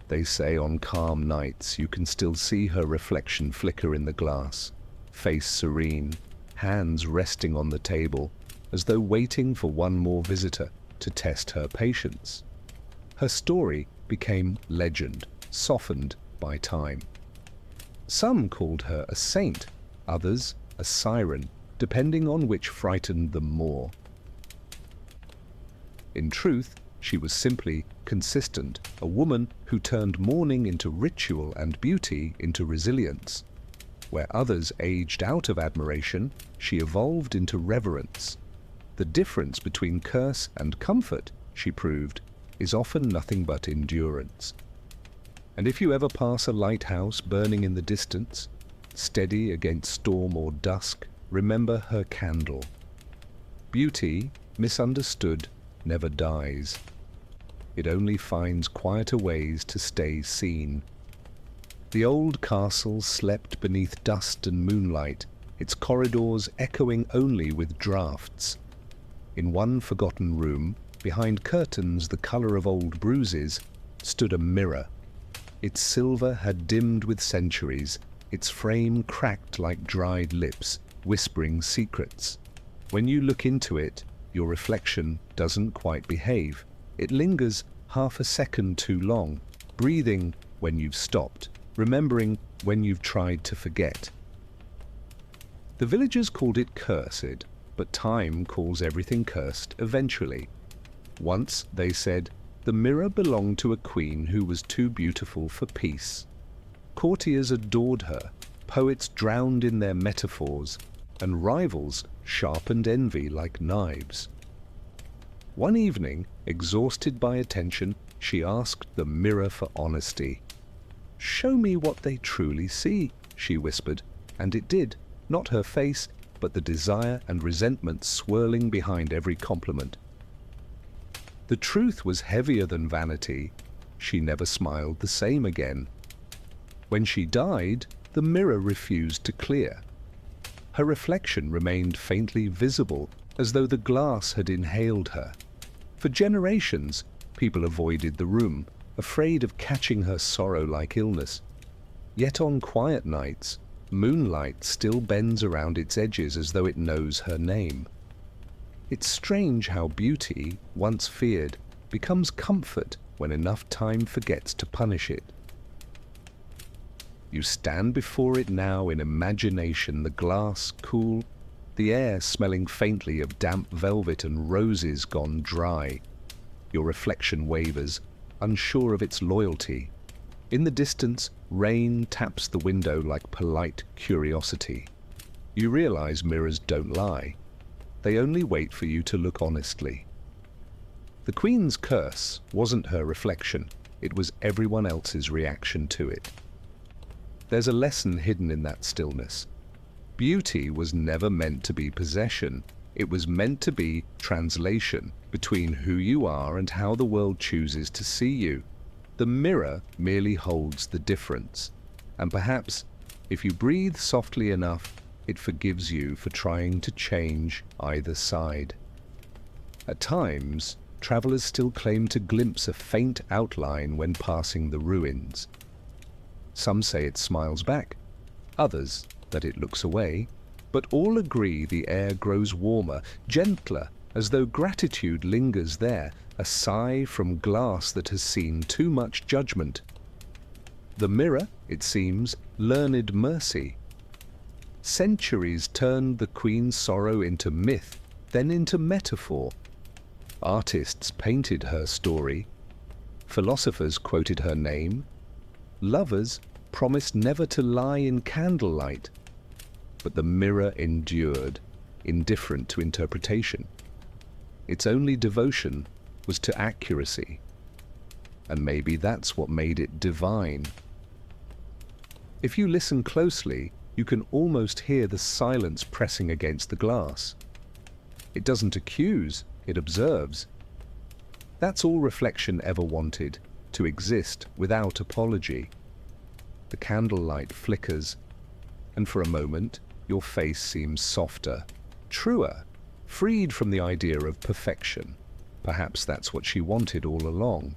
They say on calm nights you can still see her reflection flicker in the glass, face serene, hands resting on the table, as though waiting for one more visitor to test her patience. Her story became legend, softened by time. Some called her a saint, others a siren, depending on which frightened them more. In truth, she was simply consistent, a woman who turned mourning into ritual and beauty into resilience. Where others aged out of admiration, she evolved into reverence. The difference between curse and comfort, she proved, is often nothing but endurance. And if you ever pass a lighthouse burning in the distance, steady against storm or dusk, remember her candle. Beauty, misunderstood, never dies. It only finds quieter ways to stay seen. The old castle slept beneath dust and moonlight, its corridors echoing only with draughts. In one forgotten room, behind curtains the colour of old bruises, stood a mirror. Its silver had dimmed with centuries, its frame cracked like dried lips, whispering secrets. When you look into it, your reflection doesn't quite behave. It lingers half a second too long, breathing when you've stopped, remembering when you've tried to forget. The villagers called it cursed, but time calls everything cursed eventually. Once, they said, the mirror belonged to a queen who was too beautiful for peace. Courtiers adored her, poets drowned in their metaphors, and rivals sharpened envy like knives. One evening, exhausted by attention, she asked the mirror for honesty. "Show me what they truly see," she whispered, and it did, not her face, but the desire and resentment swirling behind every compliment. The truth was heavier than vanity. She never smiled the same again. When she died, the mirror refused to clear. Her reflection remained faintly visible, as though the glass had inhaled her. For generations, people avoided the room, afraid of catching her sorrow-like illness. Yet on quiet nights, moonlight still bends around its edges as though it knows her name. It's strange how beauty, once feared, becomes comfort when enough time forgets to punish it. You stand before it now in imagination, the glass cool, the air smelling faintly of damp velvet and roses gone dry. Your reflection wavers, unsure of its loyalty. In the distance, rain taps the window like polite curiosity. You realize mirrors don't lie. They only wait for you to look honestly. The Queen's curse wasn't her reflection, it was everyone else's reaction to it. There's a lesson hidden in that stillness. Beauty was never meant to be possession. It was meant to be translation between who you are and how the world chooses to see you. The mirror merely holds the difference. And perhaps, if you breathe softly enough, it forgives you for trying to change either side. At times, travelers still claim to glimpse a faint outline when passing the ruins. Some say it smiles back, others that it looks away, but all agree the air grows warmer, gentler, as though gratitude lingers there, a sigh from glass that has seen too much judgment. The mirror, it seems, learned mercy. Centuries turned the Queen's sorrow into myth, then into metaphor. Artists painted her story. Philosophers quoted her name. Lovers promised never to lie in candlelight. But the mirror endured, indifferent to interpretation. Its only devotion was to accuracy. And maybe that's what made it divine. If you listen closely, you can almost hear the silence pressing against the glass. It doesn't accuse, it observes. That's all reflection ever wanted, to exist without apology. The candlelight flickers, and for a moment your face seems softer, truer, freed from the idea of perfection. Perhaps that's what she wanted all along.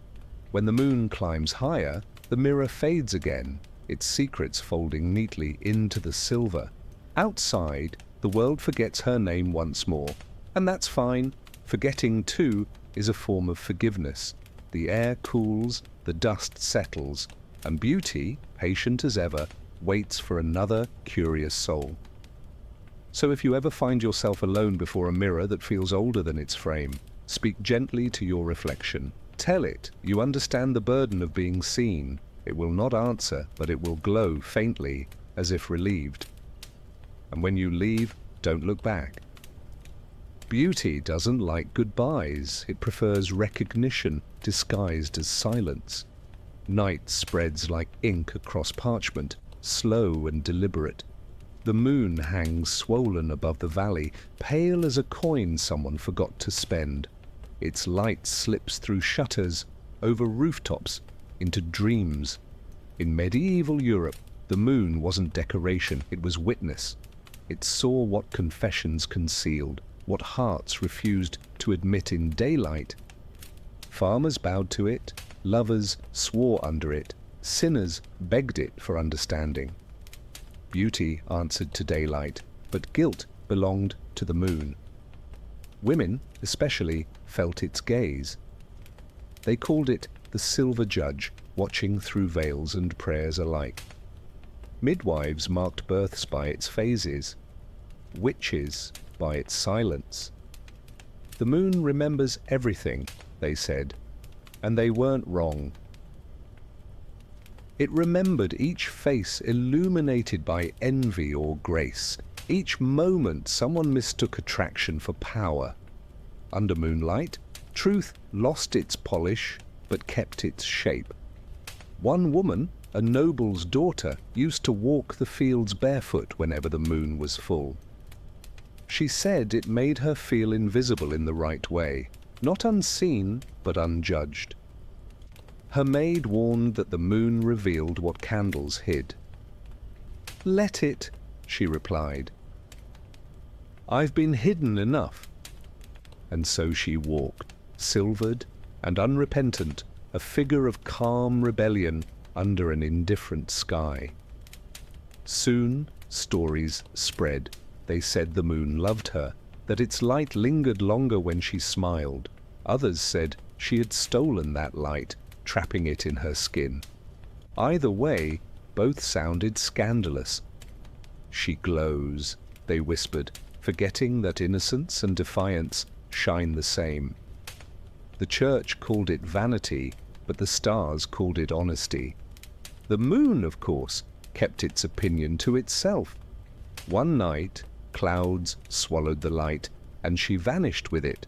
When the moon climbs higher, The mirror fades again, its secrets folding neatly into the silver. Outside, the world forgets her name once more, and that's fine. Forgetting, too, is a form of forgiveness. The air cools, the dust settles, and beauty, patient as ever, waits for another curious soul. So if you ever find yourself alone before a mirror that feels older than its frame, speak gently to your reflection. Tell it you understand the burden of being seen. It will not answer, but it will glow faintly, as if relieved. And when you leave, don't look back. Beauty doesn't like goodbyes. It prefers recognition disguised as silence. Night spreads like ink across parchment, slow and deliberate. The moon hangs swollen above the valley, pale as a coin someone forgot to spend. Its light slips through shutters, over rooftops, into dreams. In medieval Europe, the moon wasn't decoration, it was witness. It saw what confessions concealed, what hearts refused to admit in daylight. Farmers bowed to it, lovers swore under it, sinners begged it for understanding. Beauty answered to daylight, but guilt belonged to the moon. Women, especially, felt its gaze. They called it the silver judge, watching through veils and prayers alike. Midwives marked births by its phases, witches by its silence. The moon remembers everything, they said, and they weren't wrong. It remembered each face illuminated by envy or grace, each moment someone mistook attraction for power. Under moonlight, truth lost its polish but kept its shape. One woman, a noble's daughter, used to walk the fields barefoot whenever the moon was full. She said it made her feel invisible in the right way, not unseen but unjudged. Her maid warned that the moon revealed what candles hid. "Let it," she replied. "I've been hidden enough." And so she walked, silvered and unrepentant, a figure of calm rebellion under an indifferent sky. Soon stories spread. They said the moon loved her, that its light lingered longer when she smiled. Others said she had stolen that light, trapping it in her skin. Either way, both sounded scandalous. "She glows," they whispered, forgetting that innocence and defiance shine the same. The church called it vanity, but the stars called it honesty. The moon, of course, kept its opinion to itself. One night, clouds swallowed the light, and she vanished with it.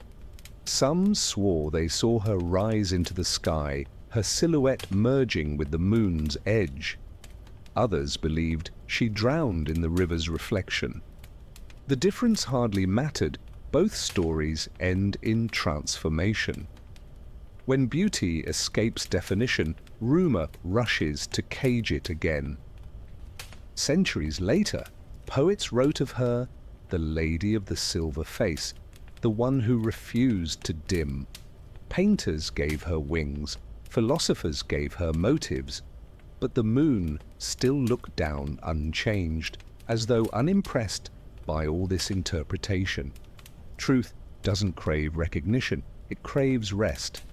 Some swore they saw her rise into the sky, her silhouette merging with the moon's edge. Others believed she drowned in the river's reflection. The difference hardly mattered. Both stories end in transformation. When beauty escapes definition, rumor rushes to cage it again. Centuries later, poets wrote of her, the lady of the silver face, the one who refused to dim. Painters gave her wings, philosophers gave her motives, but the moon still looked down unchanged, as though unimpressed by all this interpretation. Truth doesn't crave recognition, it craves rest.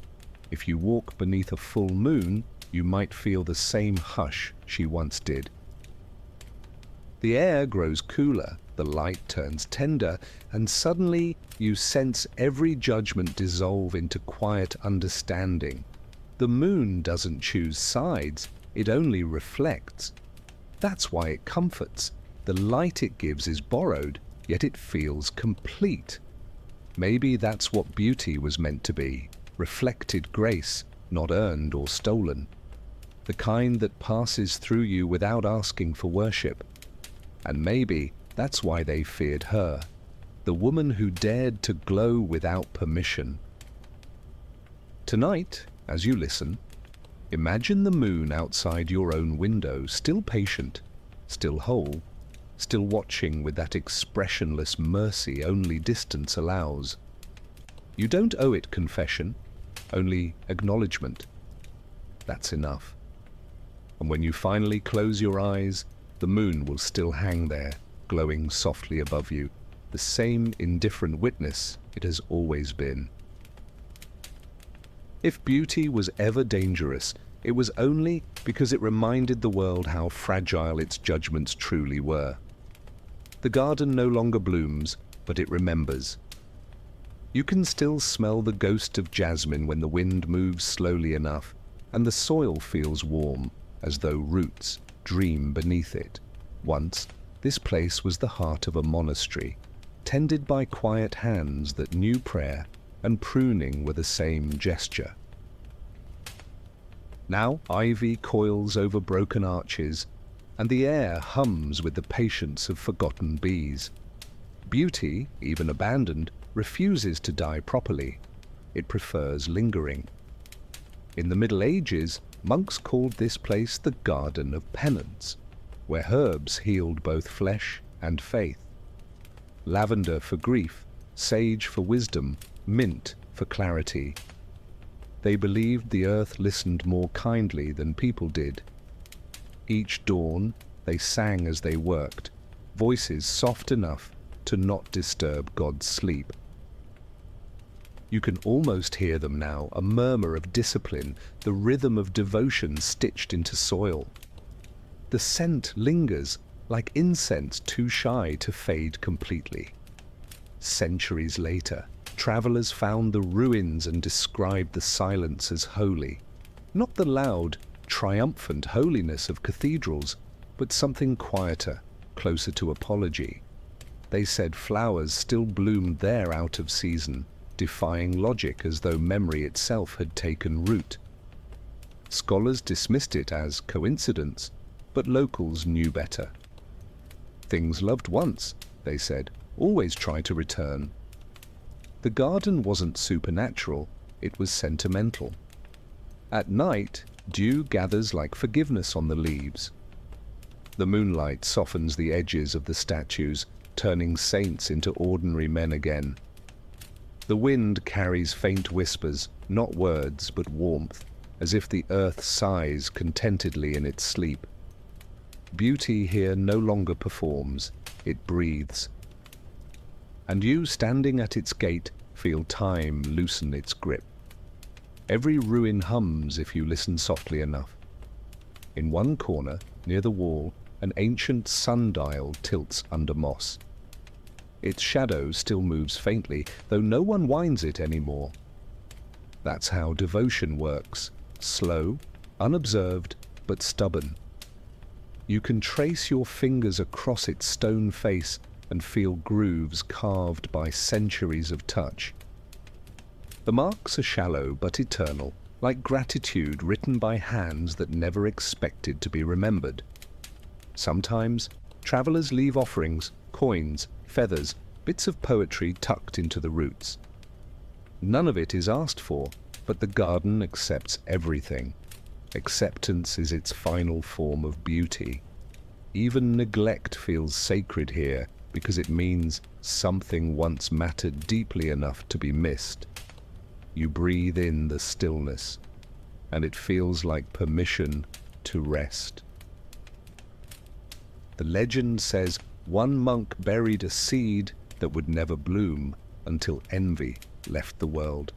If you walk beneath a full moon, you might feel the same hush she once did. The air grows cooler, the light turns tender, and suddenly you sense every judgment dissolve into quiet understanding. The moon doesn't choose sides, it only reflects. That's why it comforts. The light it gives is borrowed, yet it feels complete. Maybe that's what beauty was meant to be, reflected grace, not earned or stolen. The kind that passes through you without asking for worship. And maybe that's why they feared her, the woman who dared to glow without permission. Tonight, as you listen, imagine the moon outside your own window, still patient, still whole, still watching with that expressionless mercy only distance allows. You don't owe it confession, only acknowledgement. That's enough. and when you finally close your eyes, the moon will still hang there, glowing softly above you, the same indifferent witness it has always been. If beauty was ever dangerous, it was only because it reminded the world how fragile its judgments truly were. The garden no longer blooms, but it remembers. You can still smell the ghost of jasmine when the wind moves slowly enough, and the soil feels warm, as though roots dream beneath it. Once, this place was the heart of a monastery, tended by quiet hands that knew prayer and pruning were the same gesture. Now ivy coils over broken arches, and the air hums with the patience of forgotten bees. Beauty, even abandoned, refuses to die properly. It prefers lingering. In the Middle Ages, monks called this place the Garden of Penance, where herbs healed both flesh and faith. Lavender for grief, sage for wisdom, mint for clarity. They believed the earth listened more kindly than people did. Each dawn, they sang as they worked, voices soft enough to not disturb God's sleep. You can almost hear them now, a murmur of discipline, the rhythm of devotion stitched into soil. The scent lingers, like incense too shy to fade completely. Centuries later, travelers found the ruins and described the silence as holy. Not the loud, triumphant holiness of cathedrals, but something quieter, closer to apology. They said flowers still bloomed there out of season, defying logic as though memory itself had taken root. Scholars dismissed it as coincidence, but locals knew better. Things loved once, they said, always try to return. The garden wasn't supernatural, it was sentimental. At night, dew gathers like forgiveness on the leaves. The moonlight softens the edges of the statues, turning saints into ordinary men again. The wind carries faint whispers, not words, but warmth, as if the earth sighs contentedly in its sleep. Beauty here no longer performs, it breathes. And you, standing at its gate, feel time loosen its grip. Every ruin hums if you listen softly enough. In one corner, near the wall, an ancient sundial tilts under moss. Its shadow still moves faintly, though no one winds it anymore. That's how devotion works, slow, unobserved, but stubborn. You can trace your fingers across its stone face and feel grooves carved by centuries of touch. The marks are shallow but eternal, like gratitude written by hands that never expected to be remembered. Sometimes, travelers leave offerings, coins, feathers, bits of poetry tucked into the roots. None of it is asked for, but the garden accepts everything. Acceptance is its final form of beauty. Even neglect feels sacred here because it means something once mattered deeply enough to be missed. You breathe in the stillness, and it feels like permission to rest. The legend says one monk buried a seed that would never bloom until envy left the world.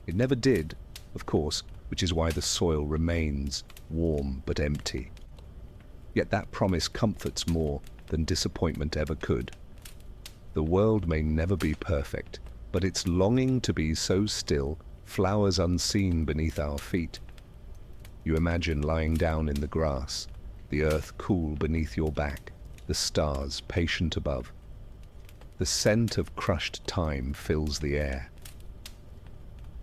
It never did, of course, which is why the soil remains warm but empty. Yet that promise comforts more than disappointment ever could. The world may never be perfect, but its longing to be so still, flowers unseen beneath our feet. You imagine lying down in the grass, the earth cool beneath your back, the stars patient above. The scent of crushed time fills the air.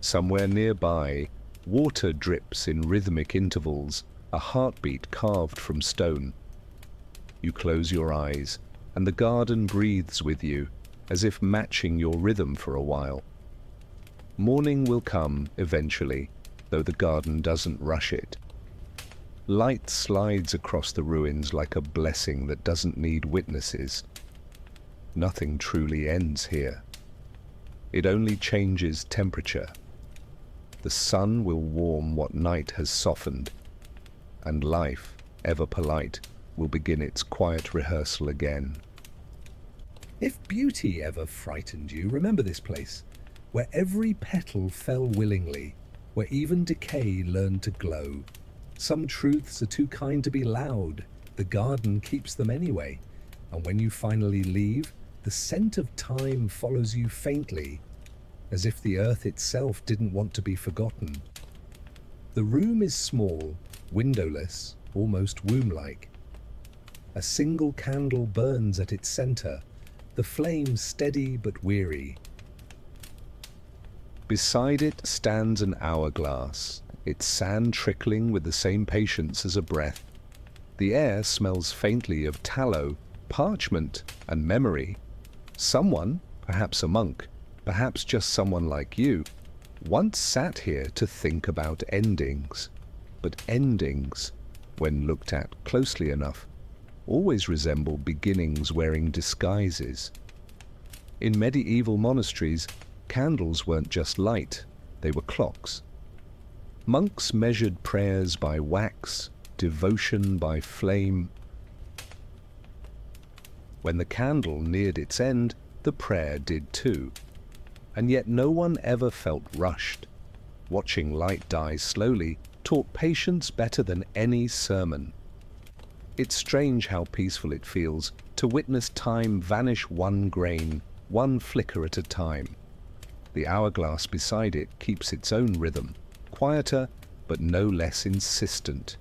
Somewhere nearby, water drips in rhythmic intervals, a heartbeat carved from stone. You close your eyes, and the garden breathes with you, as if matching your rhythm for a while. Morning will come eventually, though the garden doesn't rush it. Light slides across the ruins like a blessing that doesn't need witnesses. Nothing truly ends here. It only changes temperature. The sun will warm what night has softened. and life, ever polite, will begin its quiet rehearsal again. If beauty ever frightened you, remember this place, where every petal fell willingly, where even decay learned to glow. Some truths are too kind to be loud, the garden keeps them anyway, and when you finally leave, the scent of time follows you faintly, as if the earth itself didn't want to be forgotten. The room is small, windowless, almost womb-like. A single candle burns at its center, the flame steady but weary. Beside it stands an hourglass, its sand trickling with the same patience as a breath. The air smells faintly of tallow, parchment, and memory. Someone, perhaps a monk, perhaps just someone like you, once sat here to think about endings. But endings, when looked at closely enough, always resemble beginnings wearing disguises. In medieval monasteries, candles weren't just light, they were clocks. Monks measured prayers by wax, devotion by flame. When the candle neared its end, the prayer did too. And yet no one ever felt rushed. Watching light die slowly taught patience better than any sermon. It's strange how peaceful it feels to witness time vanish one grain, one flicker at a time. The hourglass beside it keeps its own rhythm, quieter but no less insistent.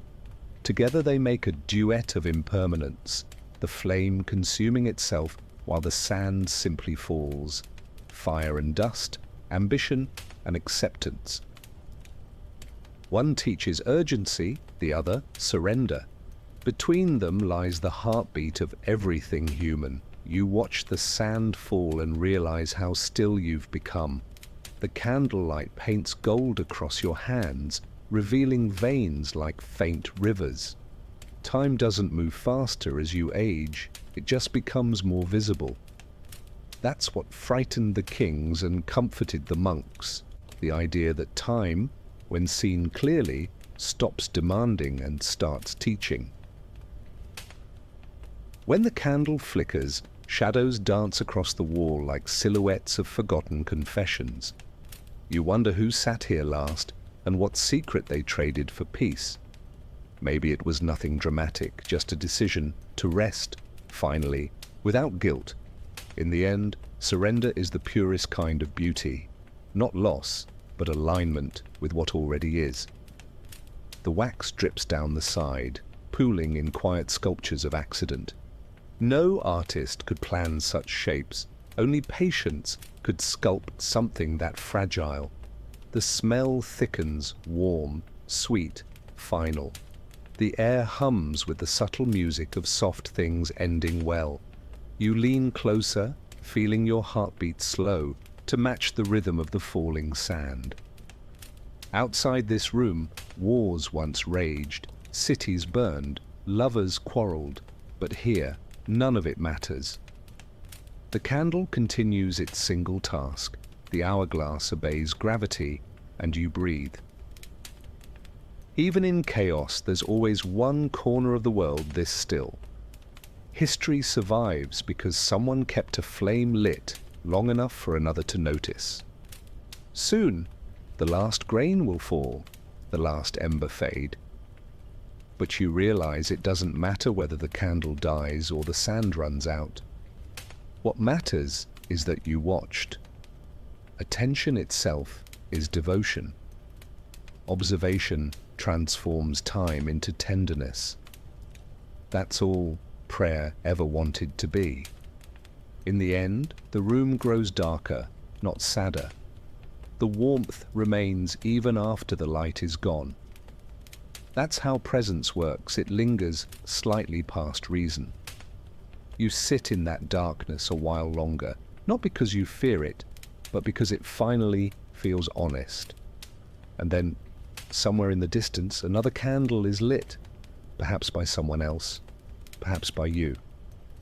Together they make a duet of impermanence, the flame consuming itself while the sand simply falls. Fire and dust, ambition and acceptance. One teaches urgency, the other surrender. Between them lies the heartbeat of everything human. You watch the sand fall and realize how still you've become. The candlelight paints gold across your hands, revealing veins like faint rivers. Time doesn't move faster as you age, it just becomes more visible. That's what frightened the kings and comforted the monks, the idea that time, when seen clearly, stops demanding and starts teaching. When the candle flickers, shadows dance across the wall like silhouettes of forgotten confessions. You wonder who sat here last and what secret they traded for peace. Maybe it was nothing dramatic, just a decision to rest, finally, without guilt. In the end, surrender is the purest kind of beauty. Not loss, but alignment with what already is. The wax drips down the side, pooling in quiet sculptures of accident. No artist could plan such shapes. Only patience could sculpt something that fragile. The smell thickens, warm, sweet, final. The air hums with the subtle music of soft things ending well. You lean closer, feeling your heartbeat slow to match the rhythm of the falling sand. Outside this room, wars once raged, cities burned, lovers quarreled, but here, none of it matters. The candle continues its single task, the hourglass obeys gravity, and you breathe. Even in chaos, there's always one corner of the world this still. History survives because someone kept a flame lit long enough for another to notice. Soon, the last grain will fall, the last ember fade. But you realize it doesn't matter whether the candle dies or the sand runs out. What matters is that you watched. Attention itself is devotion. Observation transforms time into tenderness. That's all prayer ever wanted to be. In the end, the room grows darker, not sadder. The warmth remains even after the light is gone. That's how presence works. It lingers slightly past reason. You sit in that darkness a while longer, not because you fear it, but because it finally feels honest. And then, somewhere in the distance, another candle is lit, perhaps by someone else, perhaps by you,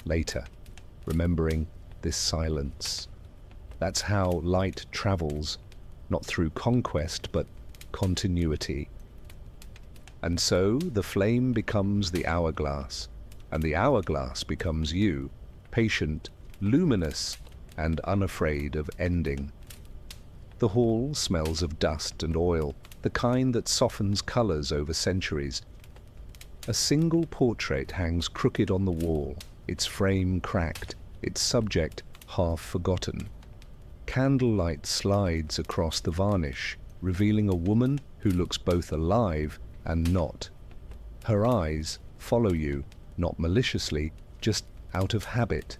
later, remembering this silence. That's how light travels, not through conquest, but continuity. And so the flame becomes the hourglass, and the hourglass becomes you, patient, luminous, and unafraid of ending. The hall smells of dust and oil, the kind that softens colors over centuries. A single portrait hangs crooked on the wall, its frame cracked, its subject half forgotten. Candlelight slides across the varnish, revealing a woman who looks both alive and not. Her eyes follow you, not maliciously, just out of habit.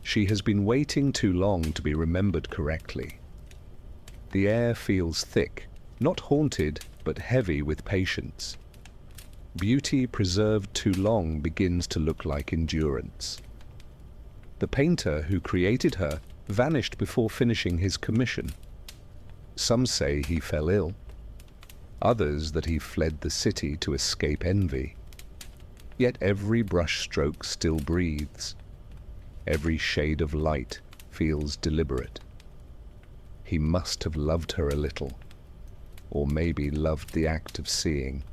She has been waiting too long to be remembered correctly. The air feels thick, not haunted, but heavy with patience. Beauty preserved too long begins to look like endurance. The painter who created her vanished before finishing his commission. Some say he fell ill, others that he fled the city to escape envy. Yet every brushstroke still breathes. Every shade of light feels deliberate. He must have loved her a little, or maybe loved the act of seeing.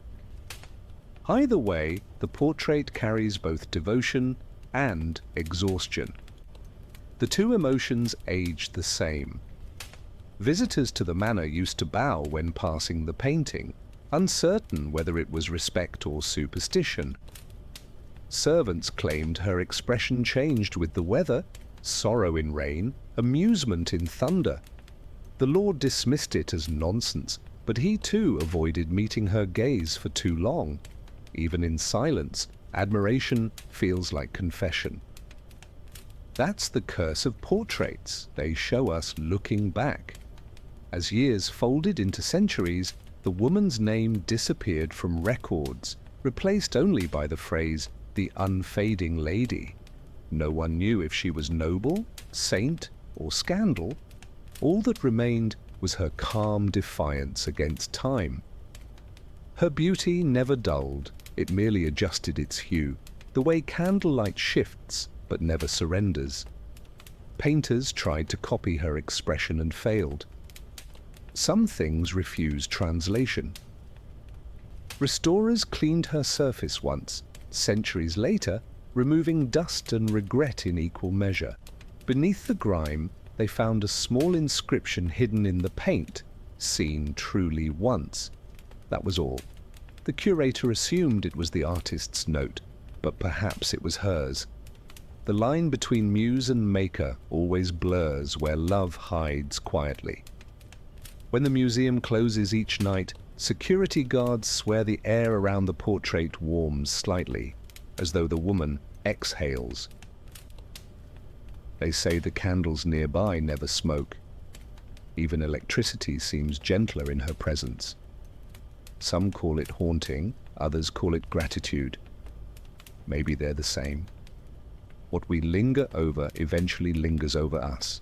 Either way, the portrait carries both devotion and exhaustion. The two emotions age the same. Visitors to the manor used to bow when passing the painting, uncertain whether it was respect or superstition. Servants claimed her expression changed with the weather, sorrow in rain, amusement in thunder. The Lord dismissed it as nonsense, but he too avoided meeting her gaze for too long. Even in silence, admiration feels like confession. That's the curse of portraits. They show us looking back. As years folded into centuries, the woman's name disappeared from records, replaced only by the phrase, the unfading lady. No one knew if she was noble, saint, or scandal. All that remained was her calm defiance against time. Her beauty never dulled, it merely adjusted its hue, the way candlelight shifts but never surrenders. Painters tried to copy her expression and failed. Some things refused translation. Restorers cleaned her surface once, centuries later, removing dust and regret in equal measure. Beneath the grime, they found a small inscription hidden in the paint, seen truly once. That was all. The curator assumed it was the artist's note, but perhaps it was hers. The line between muse and maker always blurs where love hides quietly. When the museum closes each night, security guards swear the air around the portrait warms slightly, as though the woman exhales. They say the candles nearby never smoke. Even electricity seems gentler in her presence. Some call it haunting, others call it gratitude. Maybe they're the same. What we linger over eventually lingers over us.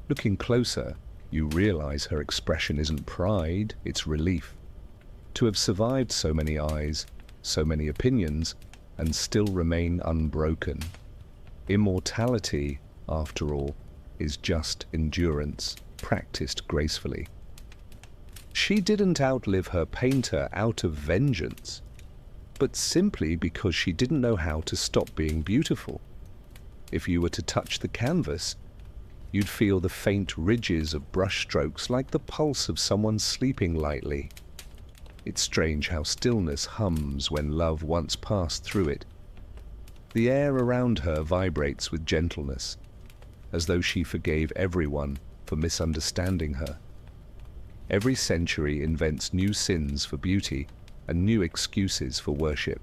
Looking closer, you realize her expression isn't pride, it's relief. To have survived so many eyes, so many opinions, and still remain unbroken. Immortality, after all, is just endurance, practiced gracefully. She didn't outlive her painter out of vengeance, but simply because she didn't know how to stop being beautiful. If you were to touch the canvas, you'd feel the faint ridges of brushstrokes like the pulse of someone sleeping lightly. It's strange how stillness hums when love once passed through it. The air around her vibrates with gentleness, as though she forgave everyone for misunderstanding her. Every century invents new sins for beauty and new excuses for worship.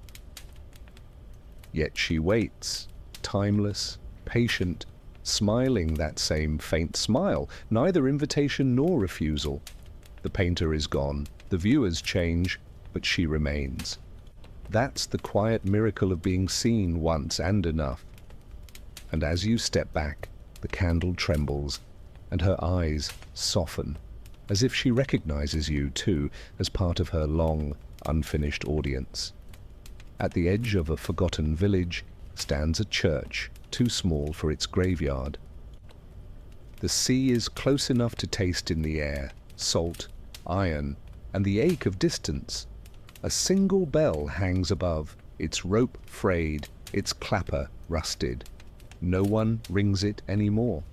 Yet she waits, timeless, patient, smiling that same faint smile, neither invitation nor refusal. The painter is gone, the viewers change, but she remains. That's the quiet miracle of being seen once and enough. And as you step back, the candle trembles, and her eyes soften, as if she recognizes you too as part of her long, unfinished audience. At the edge of a forgotten village stands a church, too small for its graveyard. The sea is close enough to taste in the air, salt, iron, and the ache of distance. A single bell hangs above, its rope frayed, its clapper rusted. No one rings it anymore.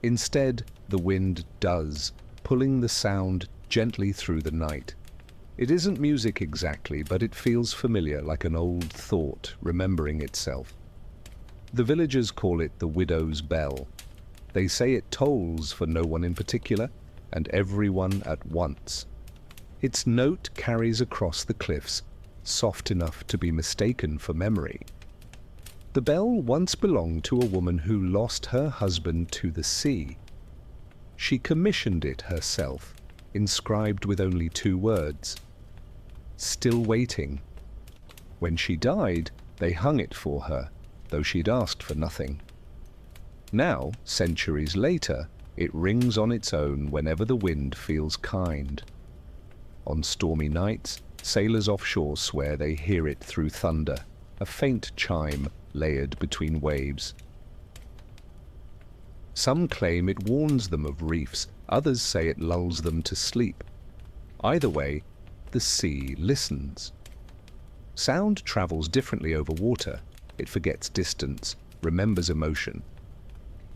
Instead, the wind does, pulling the sound gently through the night. It isn't music exactly, but it feels familiar, like an old thought remembering itself. The villagers call it the widow's bell. They say it tolls for no one in particular, and everyone at once. Its note carries across the cliffs, soft enough to be mistaken for memory. The bell once belonged to a woman who lost her husband to the sea. She commissioned it herself, inscribed with only 2 words: "Still waiting." When she died, they hung it for her, though she'd asked for nothing. Now, centuries later, it rings on its own whenever the wind feels kind. On stormy nights, sailors offshore swear they hear it through thunder, a faint chime layered between waves. Some claim it warns them of reefs, others say it lulls them to sleep. Either way, the sea listens. Sound travels differently over water. It forgets distance, remembers emotion.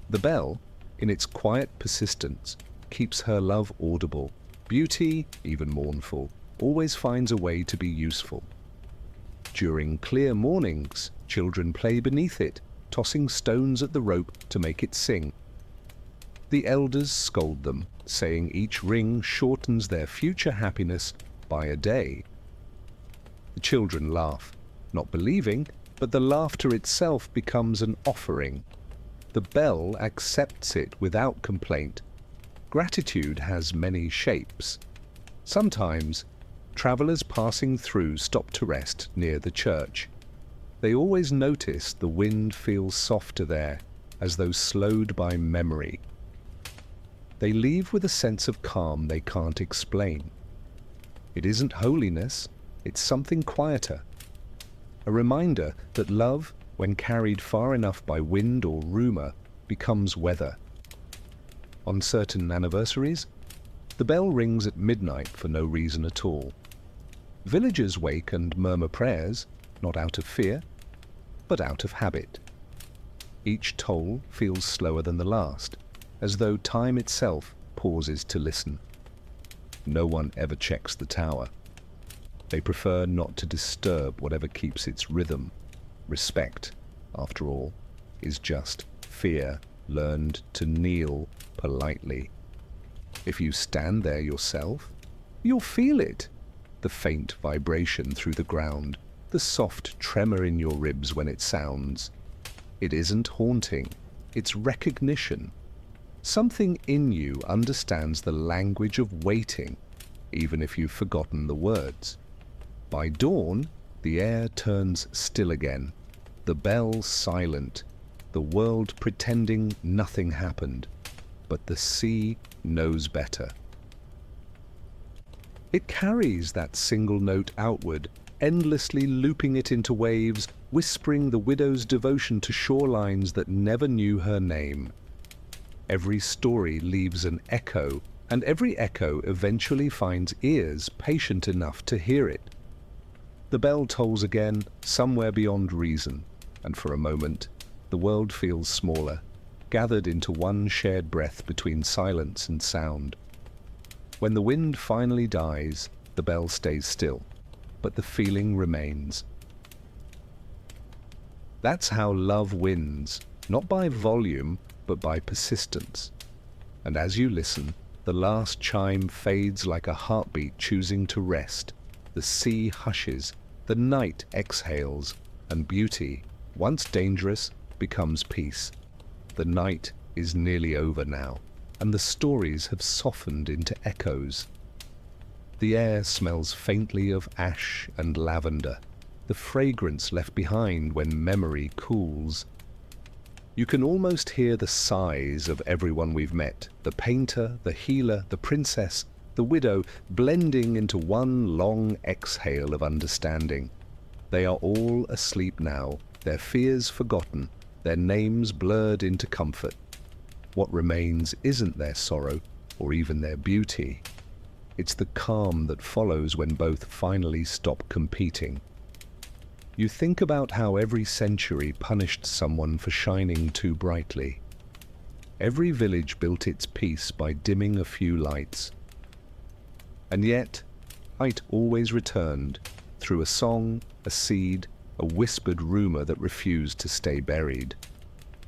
The bell, in its quiet persistence, keeps her love audible. Beauty, even mournful, always finds a way to be useful. During clear mornings, children play beneath it, tossing stones at the rope to make it sing. The elders scold them, saying each ring shortens their future happiness by a day. The children laugh, not believing, but the laughter itself becomes an offering. The bell accepts it without complaint. Gratitude has many shapes. Sometimes, travelers passing through stop to rest near the church. They always notice the wind feels softer there, as though slowed by memory. They leave with a sense of calm they can't explain. It isn't holiness, it's something quieter. A reminder that love, when carried far enough by wind or rumor, becomes weather. On certain anniversaries, the bell rings at midnight for no reason at all. Villagers wake and murmur prayers, not out of fear, but out of habit. Each toll feels slower than the last, as though time itself pauses to listen. No one ever checks the tower. They prefer not to disturb whatever keeps its rhythm. Respect, after all, is just fear learned to kneel politely. If you stand there yourself, you'll feel it. The faint vibration through the ground, the soft tremor in your ribs when it sounds. It isn't haunting, it's recognition. Something in you understands the language of waiting, even if you've forgotten the words. By dawn, the air turns still again, the bell silent, the world pretending nothing happened, but the sea knows better. It carries that single note outward, endlessly looping it into waves, whispering the widow's devotion to shorelines that never knew her name. Every story leaves an echo, and every echo eventually finds ears patient enough to hear it. The bell tolls again, somewhere beyond reason, and for a moment, the world feels smaller, gathered into one shared breath between silence and sound. When the wind finally dies, the bell stays still, but the feeling remains. That's how love wins, not by volume, but by persistence. And as you listen, the last chime fades like a heartbeat choosing to rest. The sea hushes, the night exhales, and beauty, once dangerous, becomes peace. The night is nearly over now, and the stories have softened into echoes. The air smells faintly of ash and lavender, the fragrance left behind when memory cools. You can almost hear the sighs of everyone we've met, the painter, the healer, the princess, the widow, blending into one long exhale of understanding. They are all asleep now, their fears forgotten, their names blurred into comfort. What remains isn't their sorrow or even their beauty. It's the calm that follows when both finally stop competing. You think about how every century punished someone for shining too brightly. Every village built its peace by dimming a few lights. And yet, light always returned, through a song, a seed, a whispered rumor that refused to stay buried.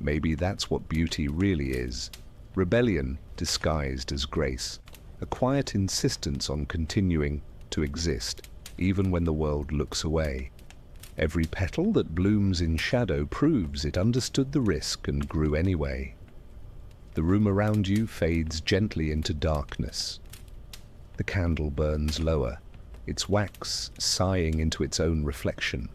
Maybe that's what beauty really is. Rebellion disguised as grace. A quiet insistence on continuing to exist, even when the world looks away. Every petal that blooms in shadow proves it understood the risk and grew anyway. The room around you fades gently into darkness. The candle burns lower, its wax sighing into its own reflection.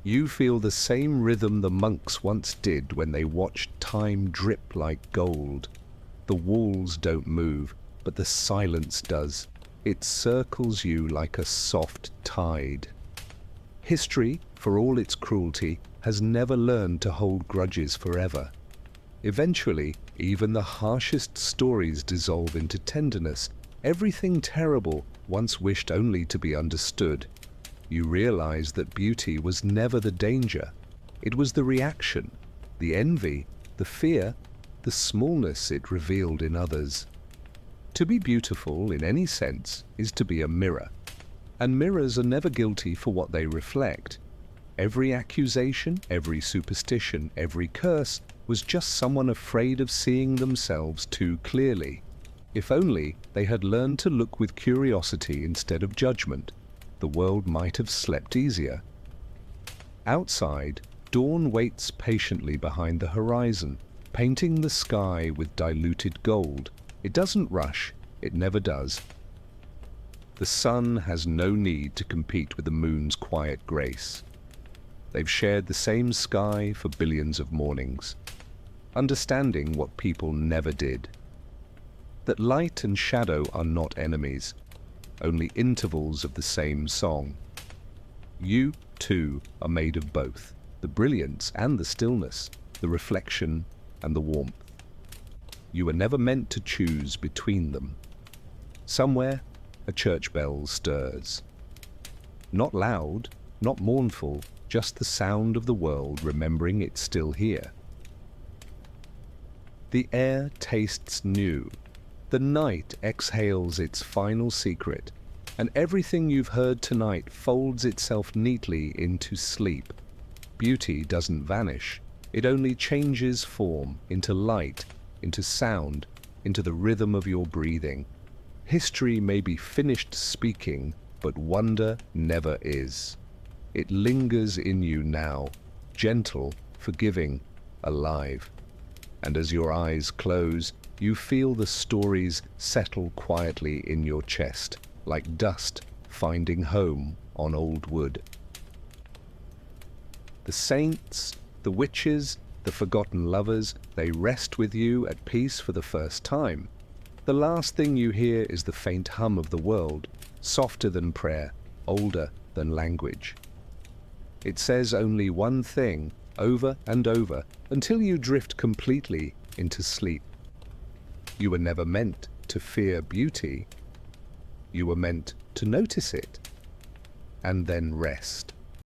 You feel the same rhythm the monks once did when they watched time drip like gold. The walls don't move, but the silence does. It circles you like a soft tide. History, for all its cruelty, has never learned to hold grudges forever. Eventually, even the harshest stories dissolve into tenderness. Everything terrible once wished only to be understood. You realize that beauty was never the danger. It was the reaction, the envy, the fear, the smallness it revealed in others. To be beautiful, in any sense, is to be a mirror. And mirrors are never guilty for what they reflect. Every accusation, every superstition, every curse was just someone afraid of seeing themselves too clearly. If only they had learned to look with curiosity instead of judgment, the world might have slept easier. Outside, dawn waits patiently behind the horizon, painting the sky with diluted gold. It doesn't rush, it never does. The sun has no need to compete with the moon's quiet grace. They've shared the same sky for billions of mornings, understanding what people never did. That light and shadow are not enemies, only intervals of the same song. You, too, are made of both, the brilliance and the stillness, the reflection and the warmth. You were never meant to choose between them. Somewhere, a church bell stirs. Not loud, not mournful, just the sound of the world remembering it's still here. The air tastes new. The night exhales its final secret, and everything you've heard tonight folds itself neatly into sleep. Beauty doesn't vanish. It only changes form into light, into sound, into the rhythm of your breathing. History may be finished speaking, but wonder never is. It lingers in you now, gentle, forgiving, alive. And as your eyes close, you feel the stories settle quietly in your chest, like dust finding home on old wood. The saints, the witches, the forgotten lovers, they rest with you at peace for the first time. The last thing you hear is the faint hum of the world, softer than prayer, older than language. It says only one thing, over and over, until you drift completely into sleep. You were never meant to fear beauty. You were meant to notice it, and then rest.